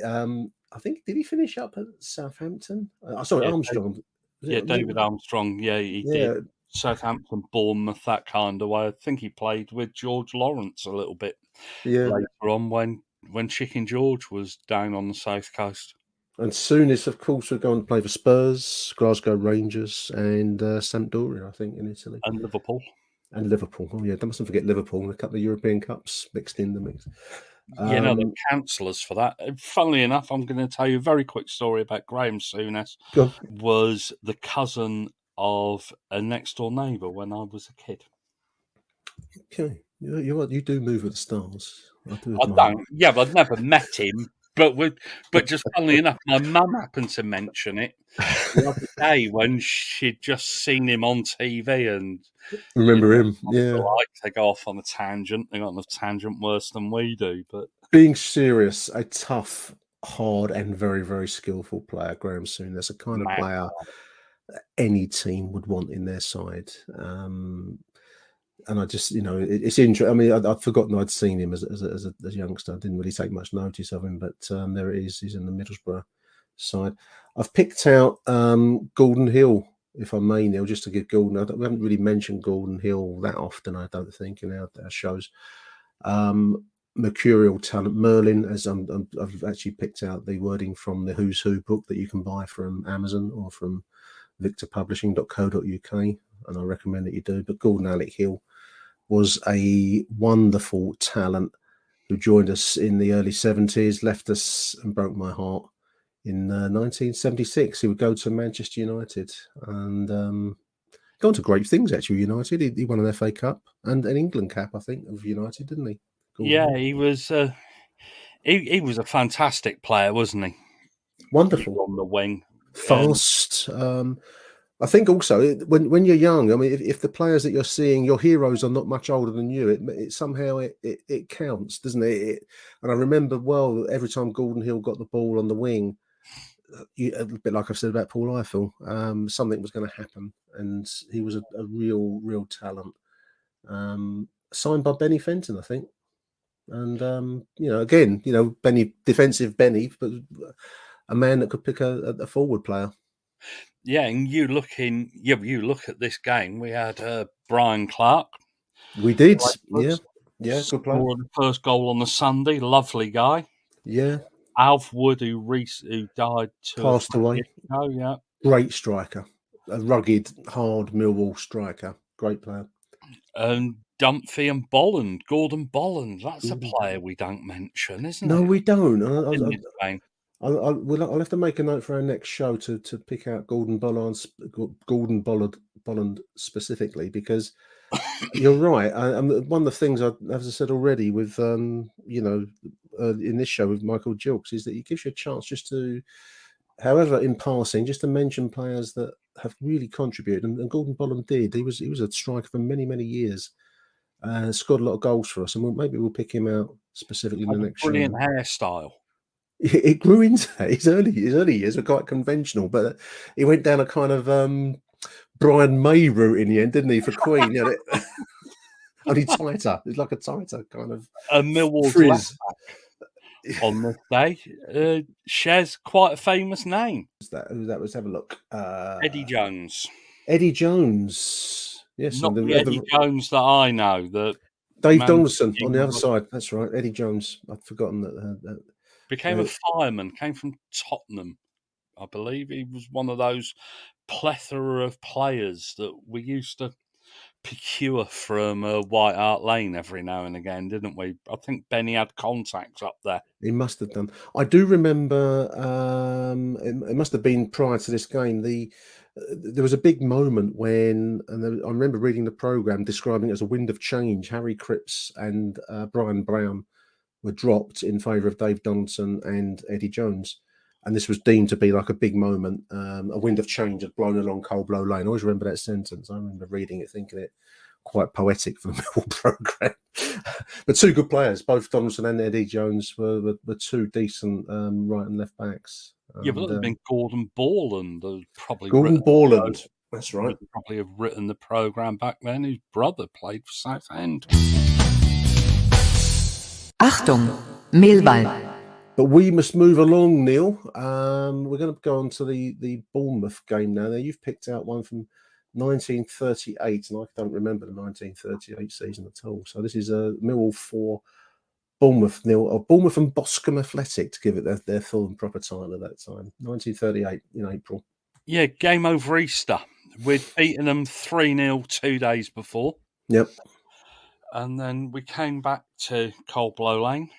I think, did he finish up at Southampton? Armstrong. David Armstrong. Yeah, he did. Southampton, Bournemouth, that kind of way. I think he played with George Lawrence a little bit later on when Chicken George was down on the south coast. And Souness, of course, would go on to play for Spurs, Glasgow Rangers, and Sampdoria, I think, in Italy. And Liverpool. Oh, yeah, they mustn't forget Liverpool and a couple of European Cups mixed in the mix. The counsellors for that. Funnily enough, I'm going to tell you a very quick story about Graham Souness. Was the cousin of a next-door neighbour when I was a kid. Okay. You do move with the stars. I don't. Yeah, I've never met him. But just funnily enough, my mum happened to mention it the other day when she'd just seen him on TV and remember him. Yeah, they go off on a tangent. They got on a tangent worse than we do. But being serious, a tough, hard, and very, very skillful player, Graham Souness. That's a kind of player any team would want in their side. And I just, it's interesting. I mean, I'd forgotten I'd seen him as a youngster. I didn't really take much notice of him, but there it is. He's in the Middlesbrough side. I've picked out Gordon Hill, if I may, Neil, just to give Gordon. We haven't really mentioned Gordon Hill that often, I don't think, in our shows. Mercurial talent, Merlin, as I've actually picked out the wording from the Who's Who book that you can buy from Amazon or from victorpublishing.co.uk, and I recommend that you do. But Gordon Alec Hill was a wonderful talent who joined us in the early 70s, left us and broke my heart in 1976. He would go to Manchester United and gone to great things, actually, United. He won an FA Cup and an England cap, I think, of United, didn't he? Yeah, he was he was a fantastic player, wasn't he? Wonderful. On the wing. Fast. I think also when you're young, I mean, if the players that you're seeing, your heroes are not much older than you, it somehow it counts, doesn't it? And I remember every time Gordon Hill got the ball on the wing, a bit like I've said about Paul Eiffel, something was going to happen, and he was a real talent. Signed by Benny Fenton, I think, and Benny, defensive Benny, but a man that could pick a forward player. Yeah, and you look at this game. We had Brian Clark. We did, yeah, good player. Scored the first goal on the Sunday. Lovely guy. Yeah. Alf Wood, who died, passed away. Oh yeah, great striker, a rugged, hard Millwall striker. Great player. And Dunphy and Bolland, Gordon Bolland. That's a player we don't mention, isn't it? No, we don't. I'll have to make a note for our next show to pick out Gordon Bolland specifically, because you're right. One of the things, as I said already, with in this show with Michael Gilks, is that he gives you a chance just to However, in passing, just to mention players that have really contributed, and Gordon Bolam did. He was a striker for many, many years. Scored a lot of goals for us, and maybe we'll pick him out specifically in the next show. Brilliant hairstyle. It grew into his early years were quite conventional, but he went down a kind of Brian May route in the end, didn't he? For Queen, only tighter. It's like a tighter kind of Millwall's left back on this day shares quite a famous name. Who's that? Let's have a look. Eddie Jones. Eddie Jones. Yes, not the Eddie Jones that I know. That Dave Donaldson on the other side. That's right, Eddie Jones. I'd forgotten that. Became a fireman. Came from Tottenham, I believe. He was one of those plethora of players that we used to procure from White Hart Lane every now and again, didn't we? I think Benny had contacts up there. He must have done. I do remember. It must have been prior to this game. There was a big moment when, I remember reading the programme describing it as a wind of change. Harry Cripps and Brian Brown were dropped in favour of Dave Donaldson and Eddie Jones. And this was deemed to be like a big moment. A wind of change had blown along Coldblow Lane. I always remember that sentence. I remember reading it, thinking it quite poetic for the Millwall programme. But two good players, both Donaldson and Eddie Jones were two decent right and left backs. Yeah, but that would have been Gordon Borland. Gordon Borland, that's right. Would probably have written the programme back then. His brother played for Southend. Achtung, Millwall. But we must move along, Neil. We're going to go on to the Bournemouth game now. You've picked out one from 1938, and I don't remember the 1938 season at all. So this is Millwall 4, Bournemouth 0, or Bournemouth and Boscombe Athletic, to give it their full and proper title at that time. 1938 in April. Yeah, game over Easter. We'd beaten them 3-0 2 days before. Yep. And then we came back to Coldblow Lane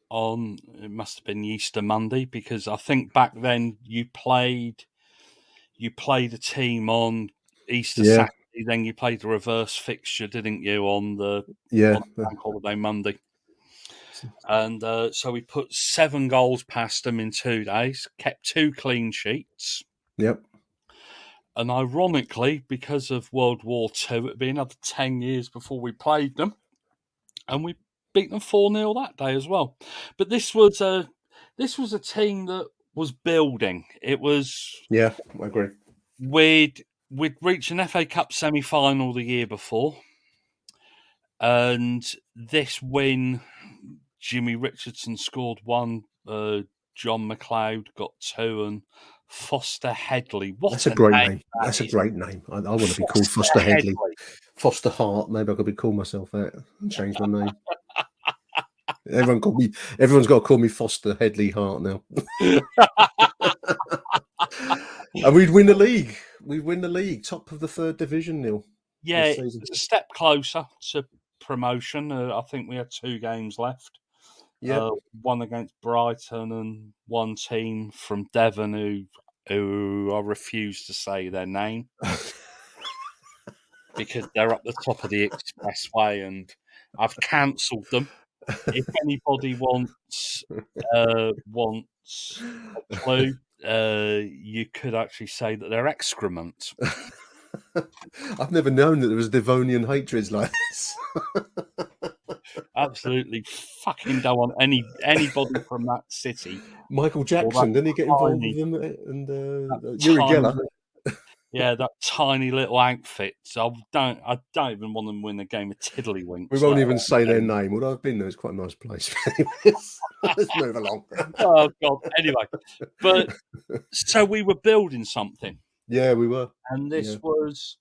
on, it must have been Easter Monday, because I think back then you played a team on Easter Saturday, then you played the reverse fixture, didn't you, on the Bank Holiday Monday. And so we put 7 goals past them in 2 days, kept 2 clean sheets. Yep. And ironically, because of World War II, it'd be another 10 years before we played them. And we beat them 4-0 that day as well. But this was a team that was building. It was... Yeah, I agree. We'd reached an FA Cup semi-final the year before. And this win, Jimmy Richardson scored 1, John McLeod got 2, and Foster Headley. That's a great name. That's a great name. I want to be called Foster Headley. Foster Hart. Maybe I could call myself that and change my name. Everyone's got to call me Foster Headley Hart now. And we'd win the league. We'd win the league, top of the 3rd division, Neil. Yeah, it's a step closer to promotion. I think we had 2 games left. Yeah, one against Brighton and one team from Devon who I refuse to say their name because they're up the top of the expressway, and I've cancelled them. If anybody wants a clue, you could actually say that they're excrement. I've never known that there was Devonian hatreds like this. Absolutely fucking don't want anybody from that city. Michael Jackson, didn't he get involved with them? And Uri Geller. Yeah, that tiny little outfit. So I don't even want them to win a game of Tiddlywinks. We won't even say their name. Although I've been there, it's quite a nice place. Let's move along. Oh God. Anyway, but so we were building something. Yeah, we were. And this was,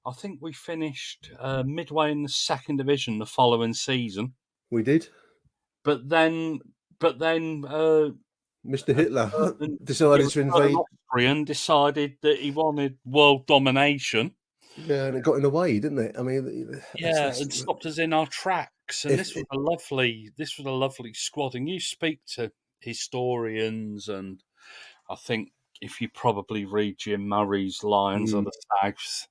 I think we finished midway in the 2nd division the following season. We did. But then Mr. Hitler decided to invade. Austrian decided that he wanted world domination. Yeah, and it got in the way, didn't it? I mean, and stopped us in our tracks. And this was a lovely squad. And you speak to historians, and I think if you probably read Jim Murray's Lions of the South,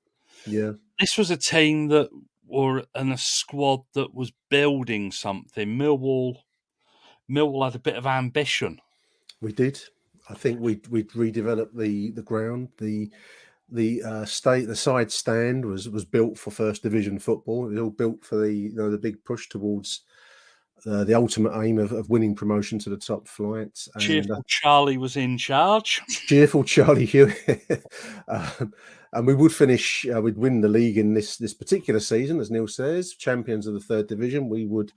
this was a team that were in a squad that was building something. Millwall had a bit of ambition. We did. I think we'd redeveloped the ground. The side stand was built for First Division football. It was all built for the big push towards the ultimate aim of winning promotion to the top flight. Cheerful Charlie was in charge. Cheerful Charlie Hewitt. And we would finish, we'd win the league in this particular season, as Neil says, champions of the third division. We would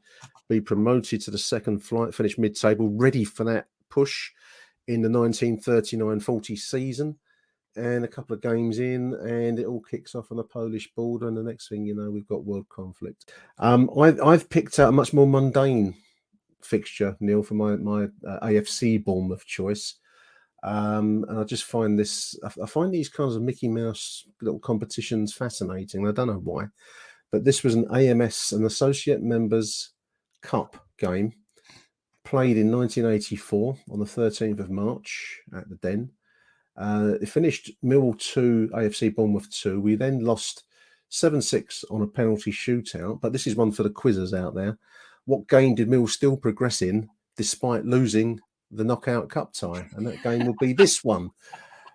be promoted to the second flight, finish mid-table, ready for that push in the 1939-40 season. And a couple of games in, and it all kicks off on the Polish border. And the next thing you know, we've got world conflict. I've picked out a much more mundane fixture, Neil, for my AFC Bournemouth choice. And I just find I find these kinds of Mickey Mouse little competitions fascinating. I don't know why, but this was an AMS, an Associate Members Cup game, played in 1984 on the 13th of March at the Den. It finished Millwall 2, AFC Bournemouth 2. We then lost 7-6 on a penalty shootout, but this is one for the quizzers out there. What game did Millwall still progress in despite losing the knockout cup tie? And that game would be this one,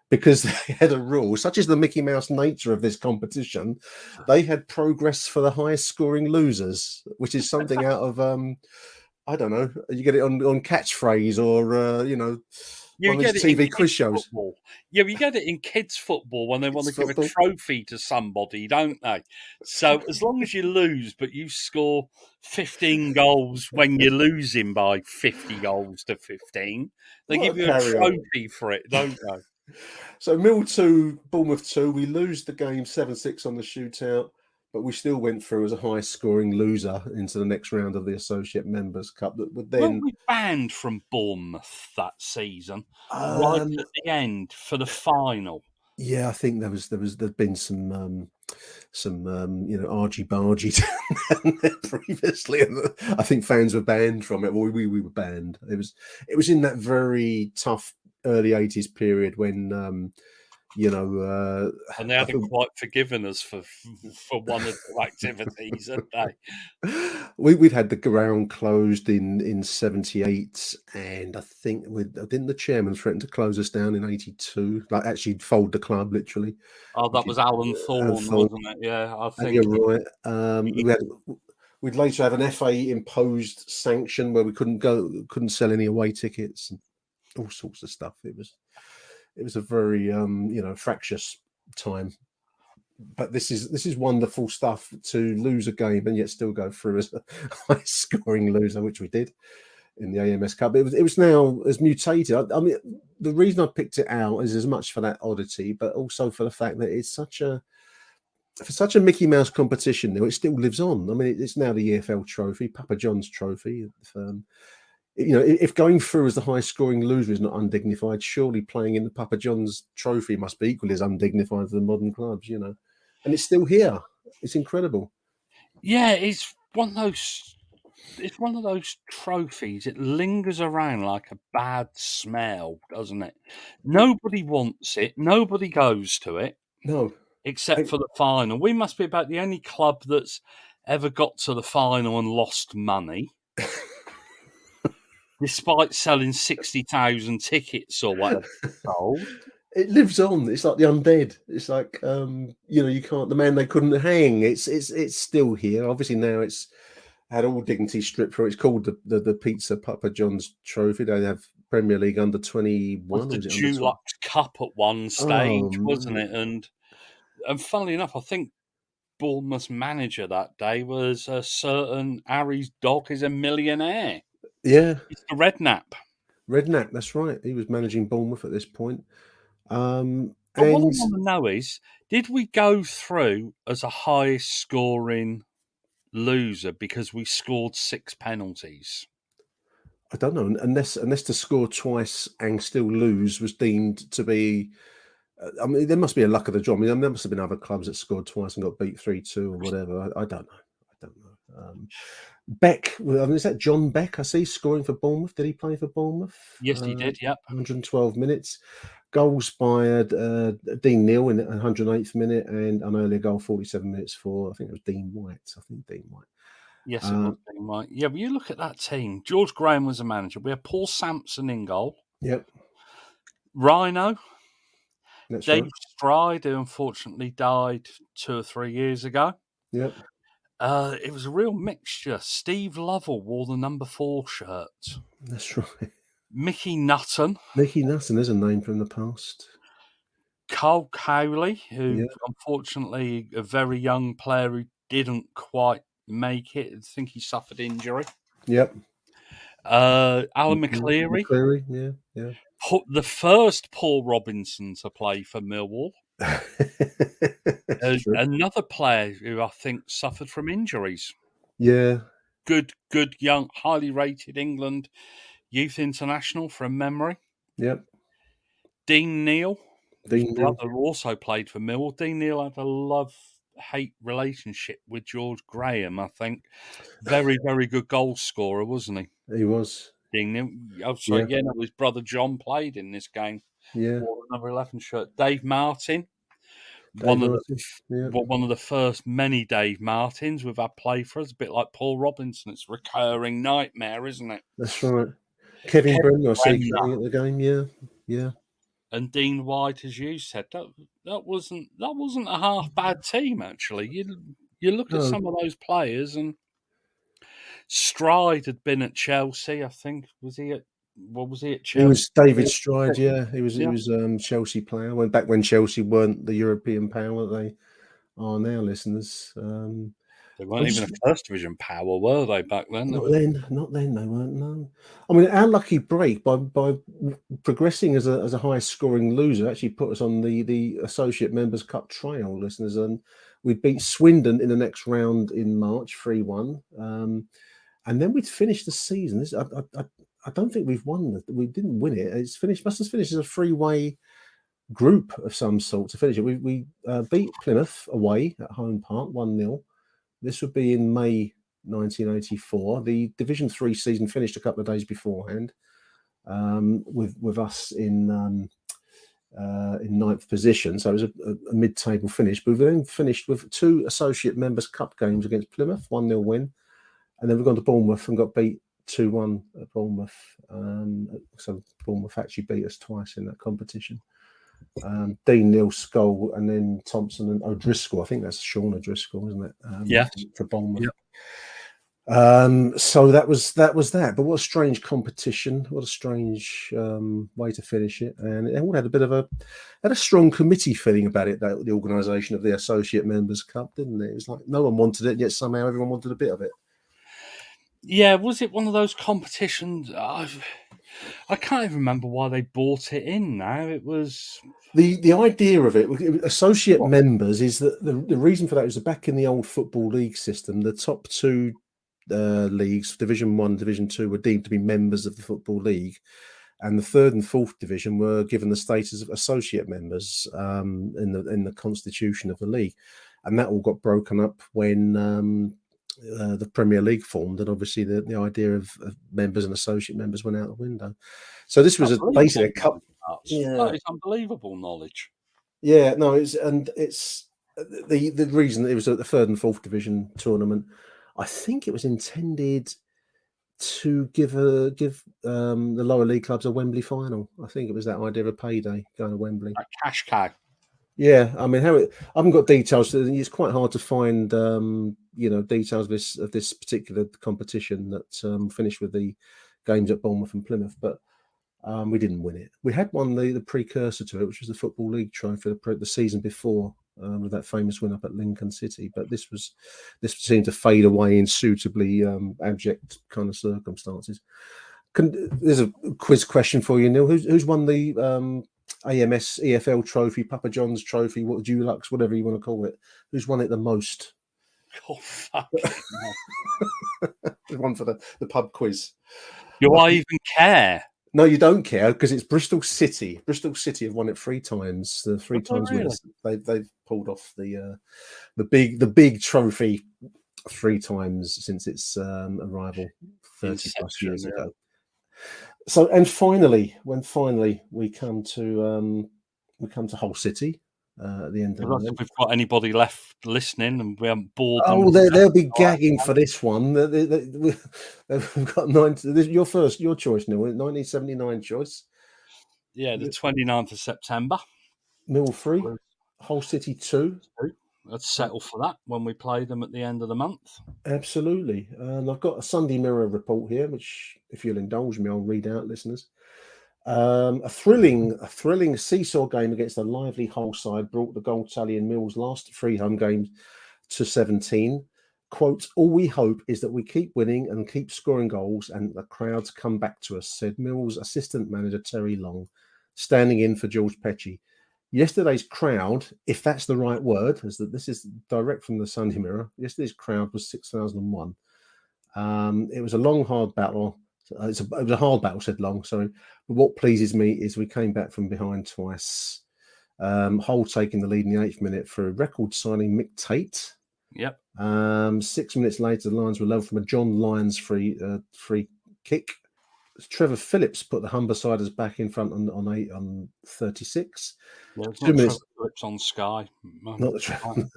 because they had a rule, such as the Mickey Mouse nature of this competition. They had progress for the highest scoring losers, which is something out of, I don't know, you get it on catchphrase or, You get it TV quiz shows. Football. Yeah, you get it in kids' football when they want to give a trophy to somebody, don't they? So as long as you lose, but you score 15 goals when you're losing by 50 goals to 15, they give you a trophy for it, don't they? So Mill 2, Bournemouth 2, we lose the game 7-6 on the shootout, but we still went through as a high-scoring loser into the next round of the Associate Members Cup. That would then weren't we banned from Bournemouth that season, right at the end for the final? Yeah, I think there'd been some argy-bargy down there previously, and I think fans were banned from it. Well, we were banned. It was in that very tough early 80s period when. And they hadn't quite forgiven us for one of the activities, had they? We'd had the ground closed in 78, and I think didn't the chairman threaten to close us down in 82? Like actually fold the club, literally. Oh, that was Alan Thorne, wasn't it? Yeah, I think you're right. We'd later have an FA imposed sanction where we couldn't sell any away tickets and all sorts of stuff. It was a very fractious time, but this is wonderful stuff to lose a game and yet still go through as a high scoring loser, which we did in the AMS Cup. It was now as mutated. I mean, the reason I picked it out is as much for that oddity, but also for the fact that it's such a Mickey Mouse competition now. It still lives on. I mean, it's now the EFL trophy, Papa John's trophy. If going through as the high-scoring loser is not undignified, surely playing in the Papa John's trophy must be equally as undignified as the modern clubs, And it's still here. It's incredible. Yeah, it's one of those trophies. It lingers around like a bad smell, doesn't it? Nobody wants it. Nobody goes to it. No, except for the final. We must be about the only club that's ever got to the final and lost money. Despite selling 60,000 tickets or whatever it's sold. It lives on. It's like the undead. It's like you can't. The man they couldn't hang. It's still here. Obviously now it's had all dignity stripped from it. It's called the Pizza Papa John's Trophy. They have Premier League under 21. Was the Dulux Cup at one stage, wasn't it? And funnily enough, I think Bournemouth's manager that day was a certain Harry's dog is a millionaire. Yeah. It's the Redknapp. Redknapp, that's right. He was managing Bournemouth at this point. But what I want to know is, did we go through as a highest scoring loser because we scored 6 penalties? I don't know, unless to score twice and still lose was deemed to be... I mean, there must be a luck of the draw. I mean, there must have been other clubs that scored twice and got beat 3-2 or whatever. I don't know. Beck, is that John Beck? I see scoring for Bournemouth. Did he play for Bournemouth? Yes, he did. Yep, 112 minutes. Goals by Dean Neal in the 108th minute, and an earlier goal 47 minutes for, I think it was Dean White. Yes, it was Dean White. Yeah, but you look at that team. George Graham was a manager. We had Paul Sampson in goal. Yep. Rhino. That's Dave right. Stride, who unfortunately died 2 or 3 years ago. Yep. It was a real mixture. Steve Lovell wore the number 4 shirt. That's right. Mickey Nutton. Mickey Nutton is a name from the past. Carl Cowley, who unfortunately a very young player who didn't quite make it. I think he suffered injury. Yep. Alan McCleary. Yeah. Put the first Paul Robinson to play for Millwall. Another player who I think suffered from injuries. Yeah. Good, young, highly rated England youth international from memory. Yep. Dean Neal. His Dean brother also played for Millwall. Dean Neal had a love-hate relationship with George Graham, I think. Very, very good goal scorer, wasn't he? He was. Dean Neal. His brother John played in this game. Yeah. Wore the number 11 shirt. Dave Martin. One of the first many Dave Martins we've had play for us, a bit like Paul Robinson. It's a recurring nightmare, isn't it? That's right. Kevin Bremner, I see coming at the game. Yeah. And Dean White, as you said, that wasn't a half bad team actually. You look at some of those players, and Stride had been at Chelsea. I think was he at Chelsea? He was David Stride. Yeah, he was Chelsea player. Back when Chelsea weren't the European power they are now. Listeners, they weren't even a first division power, were they back then? Not then. They weren't. No. I mean, our lucky break by progressing as a high scoring loser actually put us on the Associate Members Cup trail, listeners, and we beat Swindon in the next round in March 3-1, and then we'd finished the season. I don't think we've won. We didn't win it. It's finished. Must have finished as a 3-way group of some sort to finish it. We beat Plymouth away at Home Park 1-0. This would be in May 1984. The Division 3 season finished a couple of days beforehand, with us in ninth position. So it was a mid-table finish. But we then finished with 2 Associate Members Cup games against Plymouth, 1-0 win, and then we've gone to Bournemouth and got beat 2-1 at Bournemouth. So Bournemouth actually beat us twice in that competition. Dean, Neal, Skull, and then Thompson and O'Driscoll. I think that's Sean O'Driscoll, isn't it? For Bournemouth. Yep. So that was that. But what a strange competition! What a strange way to finish it. And it all had a strong committee feeling about it. The organisation of the Associate Members Cup, didn't it? It was like no one wanted it, yet somehow everyone wanted a bit of it. Yeah, was it one of those competitions? I can't even remember why they brought it in now. It was the idea of it. Associate members is that the reason for that is that back in the old Football League system, the top 2 leagues, Division 1, Division 2, were deemed to be members of the Football League, and the 3rd and 4th division were given the status of associate members in the constitution of the league, and that all got broken up when the Premier League formed, and obviously the idea of members and associate members went out the window. So this was basically a cup. That is unbelievable knowledge. Yeah, no, it's the reason it was at the 3rd and 4th division tournament. I think it was intended to give the lower league clubs a Wembley final. I think it was that idea of a payday going to Wembley. A cash cow. Yeah, I mean, I haven't got details. It's quite hard to find, details of this particular competition that finished with the games at Bournemouth and Plymouth, but we didn't win it. We had won the precursor to it, which was the Football League trophy the season before, with that famous win up at Lincoln City. But this seemed to fade away in suitably abject kind of circumstances. There's a quiz question for you, Neil. Who's won the AMS EFL trophy, Papa John's trophy, what Dulux, whatever you want to call it? Who's won it the most? Oh, fuck. One for the pub quiz. Do I even care? No, you don't care, because it's Bristol City. Bristol City have won it 3 times. The 3 times winners. They've pulled off the big trophy 3 times since its arrival 30 plus years ago. So, and finally, when we come to Hull City at the end of the week. If we've got anybody left listening and we haven't bored them. Oh, they'll be gagging for this one. We've got 9. Your choice, Neil. 1979 choice. Yeah, the 29th of September. Mill 3, Hull City 2. Let's settle for that when we play them at the end of the month. Absolutely. And I've got a Sunday Mirror report here, which, if you'll indulge me, I'll read out, listeners. A thrilling seesaw game against a lively Hull side brought the goal tally in Mill's last 3 home games to 17. Quote, all we hope is that we keep winning and keep scoring goals and the crowds come back to us, said Mill's assistant manager Terry Long, standing in for George Petchey. Yesterday's crowd, if that's the right word, this is direct from the Sunday Mirror, yesterday's crowd was 6,001. It was a long, hard battle. It was a hard battle, said Long, sorry. But what pleases me is we came back from behind twice. Hull taking the lead in the 8th minute for a record signing Mick Tate. Yep. 6 minutes later, the Lions were level from a John Lyons free kick. Trevor Phillips put the Humbersiders back in front on 36. Yeah, it's not Trevor Phillips on Sky. Not the Trevor.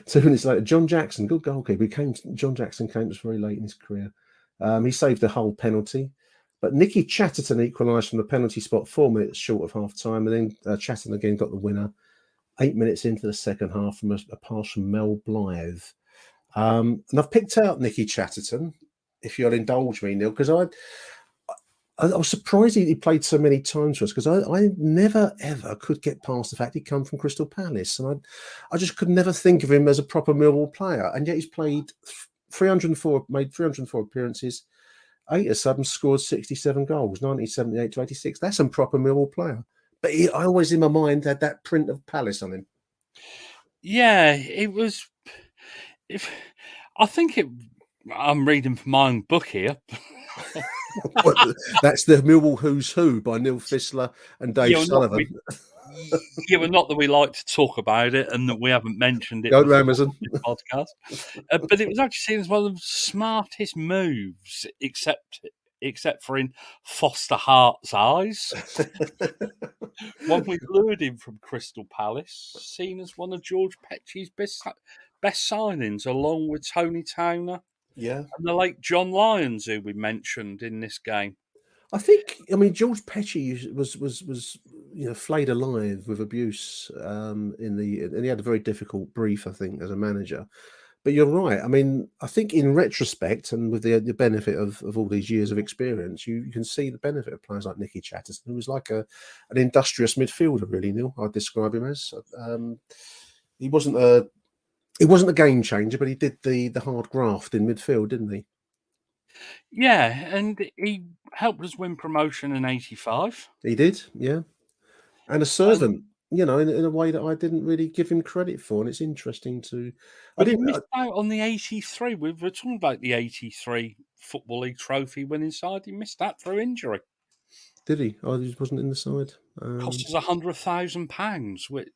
2 minutes later, John Jackson, good goalkeeper. John Jackson came to us very late in his career. He saved a Hull penalty. But Nicky Chatterton equalised from the penalty spot 4 minutes short of half time. And then Chatterton again got the winner 8 minutes into the second half from a pass from Mel Blythe. And I've picked out Nicky Chatterton, if you'll indulge me, Neil, because I was surprised he played so many times for us, because I never, ever could get past the fact he'd come from Crystal Palace. And I just could never think of him as a proper Millwall player. And yet he's played 304, made 304 appearances, 8 of sudden scored 67 goals, 1978 to 86. That's a proper Millwall player. But I always, in my mind, had that print of Palace on him. Yeah, it was... I think I'm reading from my own book here. That's the Millwall Who's Who by Neil Fissler and Dave Sullivan. Not that we like to talk about it and that we haven't mentioned it Go to before Amazon on this podcast. But it was actually seen as one of the smartest moves, except for in Foster Hart's eyes. When we lured him from Crystal Palace, seen as one of George Petchey's best signings, along with Tony Towner. Yeah, and the late John Lyons, who we mentioned in this game. I mean, George Petchey was flayed alive with abuse and he had a very difficult brief, I think, as a manager. But you're right. I mean, I think in retrospect and with the benefit of all these years of experience, you can see the benefit of players like Nicky Chatterton, who was like an industrious midfielder, really, Neil. I'd describe him as. He wasn't a game changer, but he did the hard graft in midfield, didn't he? Yeah, and he helped us win promotion in '85. He did, yeah. And a servant, in a way that I didn't really give him credit for. And it's interesting to... He missed out on the '83. We were talking about the '83 Football League trophy winning side. He missed that through injury. Did he? Oh, he wasn't in the side. Cost us £100,000, which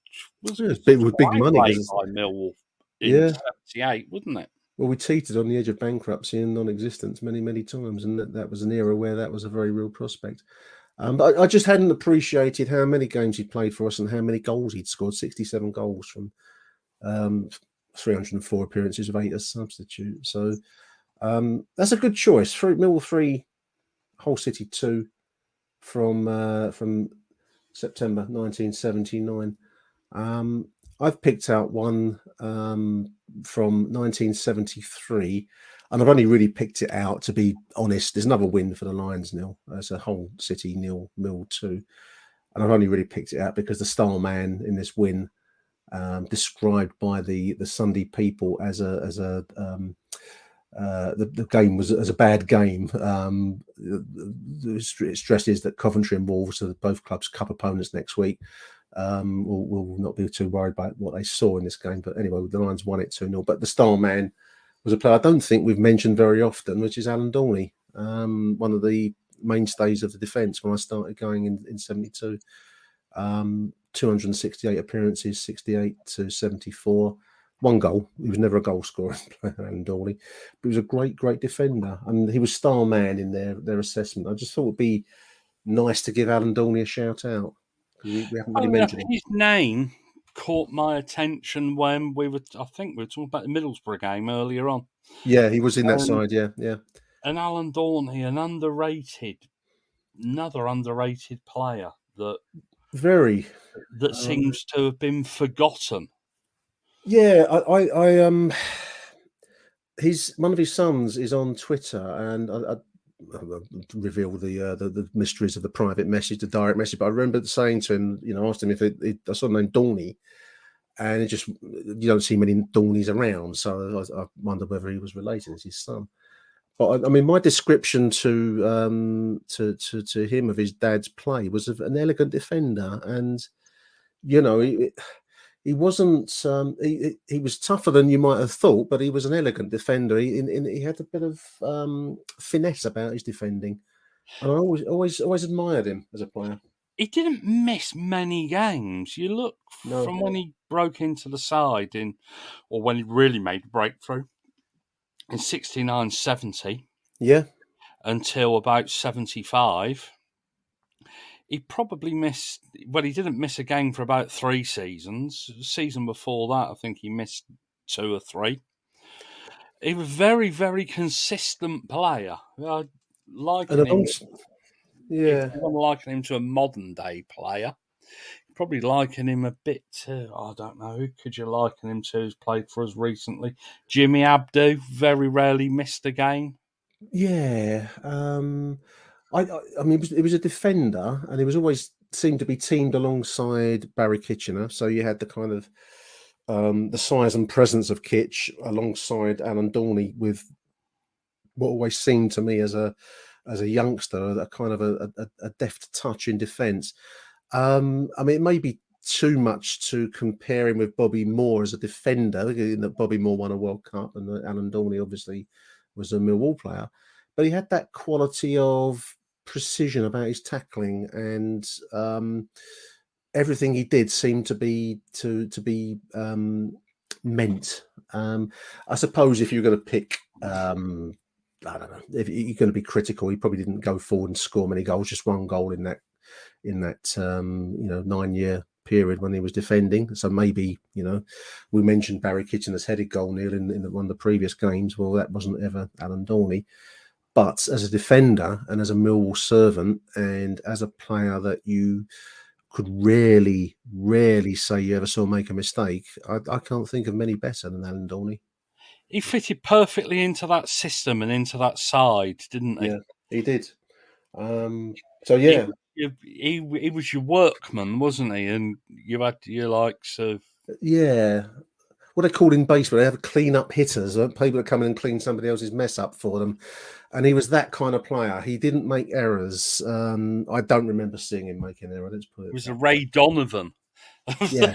was big money by Millwall in '78, wouldn't it? Well, we teetered on the edge of bankruptcy and non-existence many, many times, and that was an era where that was a very real prospect. But I just hadn't appreciated how many games he'd played for us and how many goals he'd scored. 67 goals from 304 appearances of 8 as substitute. So that's a good choice. Millwall 3, Hull City 2 from September 1979. I've picked out one from 1973, and I've only really picked it out, to be honest. There's another win for the Lions, Neil. It's a Hull City 0, Mill 2. And I've only really picked it out because the star man in this win, described by the Sunday People as the game was as a bad game. It stresses that Coventry and Wolves are both clubs' cup opponents next week. We'll not be too worried about what they saw in this game. But anyway, the Lions won it 2-0. But the star man was a player I don't think we've mentioned very often, which is Alan Dorney, one of the mainstays of the defence when I started going in 72. 268 appearances, 68 to 74. 1 goal. He was never a goal scorer, Alan Dorney, but he was a great, great defender. And he was star man in their assessment. I just thought it would be nice to give Alan Dorney a shout out. We haven't really mentioned him. His name caught my attention when we were talking about the Middlesbrough game earlier on. Yeah, he was in that side, yeah. And Alan Dorney, another underrated player that very seems to have been forgotten. Yeah, I one of his sons is on Twitter, and I reveal the mysteries of the private message, the direct message. But I remember saying to him, asked him if I saw the name Dorney, and it just, you don't see many Dorneys around, so I wondered whether he was related as his son. But I mean, my description to him of his dad's play was of an elegant defender, and he wasn't. He was tougher than you might have thought, but he was an elegant defender. He had a bit of finesse about his defending, and I always admired him as a player. He didn't miss many games. You look from when he broke into the side or when he really made a breakthrough in 69-70. Yeah. Until about 75. He probably missed. Well, he didn't miss a game for about 3 seasons. The season before that, I think he missed 2 or 3. He was a very, very consistent player. Liking him. Yeah. If you want to liken him to a modern day player, probably liken him a bit to, I don't know, who could you liken him to who's played for us recently? Jimmy Abdu, very rarely missed a game. Yeah. I mean, it was a defender, and he was always seemed to be teamed alongside Barry Kitchener. So you had the kind of the size and presence of Kitch alongside Alan Dorney, with what always seemed to me as a youngster, a kind of a deft touch in defence. I mean, it may be too much to compare him with Bobby Moore as a defender. That Bobby Moore won a World Cup, and Alan Dorney obviously was a Millwall player, but he had that quality of precision about his tackling, and everything he did seemed to be meant. I suppose if you're going to pick, I don't know, if you're going to be critical, he probably didn't go forward and score many goals. Just 1 goal in that 9-year period when he was defending. So maybe, we mentioned Barry Kitchener's headed goal, Neil, in one of the previous games. Well, that wasn't ever Alan Dorney. But as a defender and as a Millwall servant and as a player that you could rarely say you ever saw make a mistake, I can't think of many better than Alan Dorney. He fitted perfectly into that system and into that side, didn't he? Yeah, he did. So yeah, he was your workman, wasn't he? And you had your likes of what they call in baseball, they have clean-up hitters, people that come in and clean somebody else's mess up for them. And he was that kind of player. He didn't make errors. I don't remember seeing him make an error. Let's put it. It was a Ray Donovan. Yeah,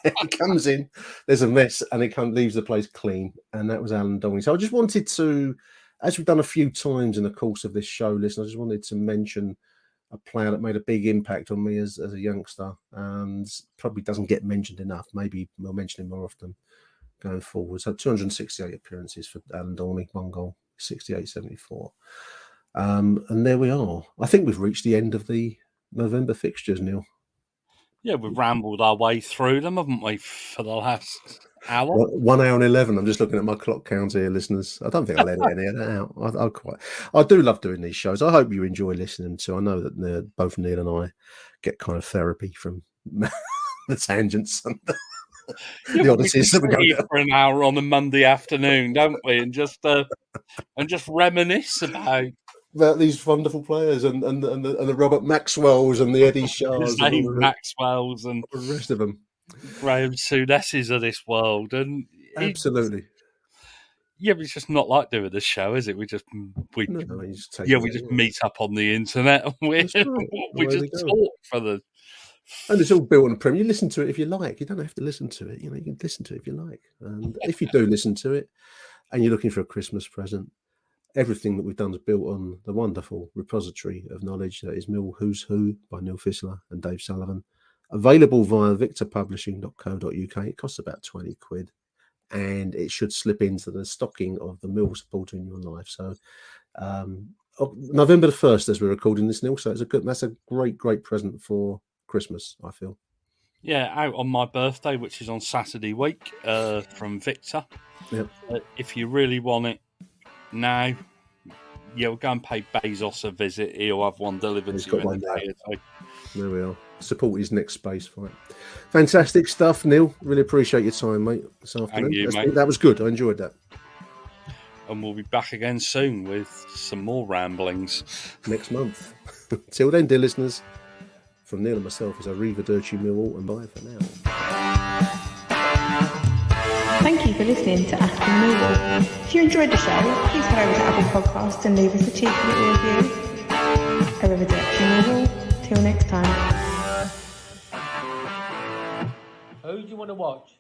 he comes in, there's a mess, and he leaves the place clean, and that was Alan Dorney. So I just wanted to, as we've done a few times in the course of this show, listen, I just wanted to mention a player that made a big impact on me as a youngster, and probably doesn't get mentioned enough. Maybe we'll mention him more often going forward. So 268 appearances for Alan Dorney, 1 goal, 68-74. And there we are. I think we've reached the end of the November fixtures, Neil. Yeah, we've rambled our way through them, haven't we, for the last hour? 1 hour and 11. I'm just looking at my clock count here, listeners. I don't think I'll edit any of that out. I do love doing these shows. I hope you enjoy listening to. I know that both Neil and I get kind of therapy from the tangents and the oddities that we go down for an hour on a Monday afternoon, don't we? And just reminisce about these wonderful players and the Robert Maxwells and the Eddie Shahs and Maxwells and the rest of them, Graham Soudesses of this world, and absolutely. Yeah, but it's just not like doing this show, is it? We just meet up on the internet and we just talk for the. And it's all built on a premise. You listen to it if you like. You don't have to listen to it. You can listen to it if you like. And if you do listen to it, and you're looking for a Christmas present, everything that we've done is built on the wonderful repository of knowledge that is Mill Who's Who by Neil Fissler and Dave Sullivan, available via victorpublishing.co.uk. It costs about 20 quid, and it should slip into the stocking of the Mill supporter in your life. So November the 1st, as we're recording this, Neil, so that's a great present for Christmas, I feel. Yeah, out on my birthday, which is on Saturday week, from Victor. Yep. If you really want it now, we'll go and pay Bezos a visit. He'll have one delivered to you in a day or two. There we are. Support his next space fight. Fantastic stuff, Neil. Really appreciate your time, mate, this afternoon. And you, mate. That was good. I enjoyed that. And we'll be back again soon with some more ramblings. Next month. Till then, dear listeners, from Neil and myself is Arrivederci Millwall, and bye for now. Thank you for listening to Achtung Millwall. If you enjoyed the show, please head over to Apple Podcasts and leave us a cheeky little review. Arrivederci Millwall. Till next time. Who do you want to watch?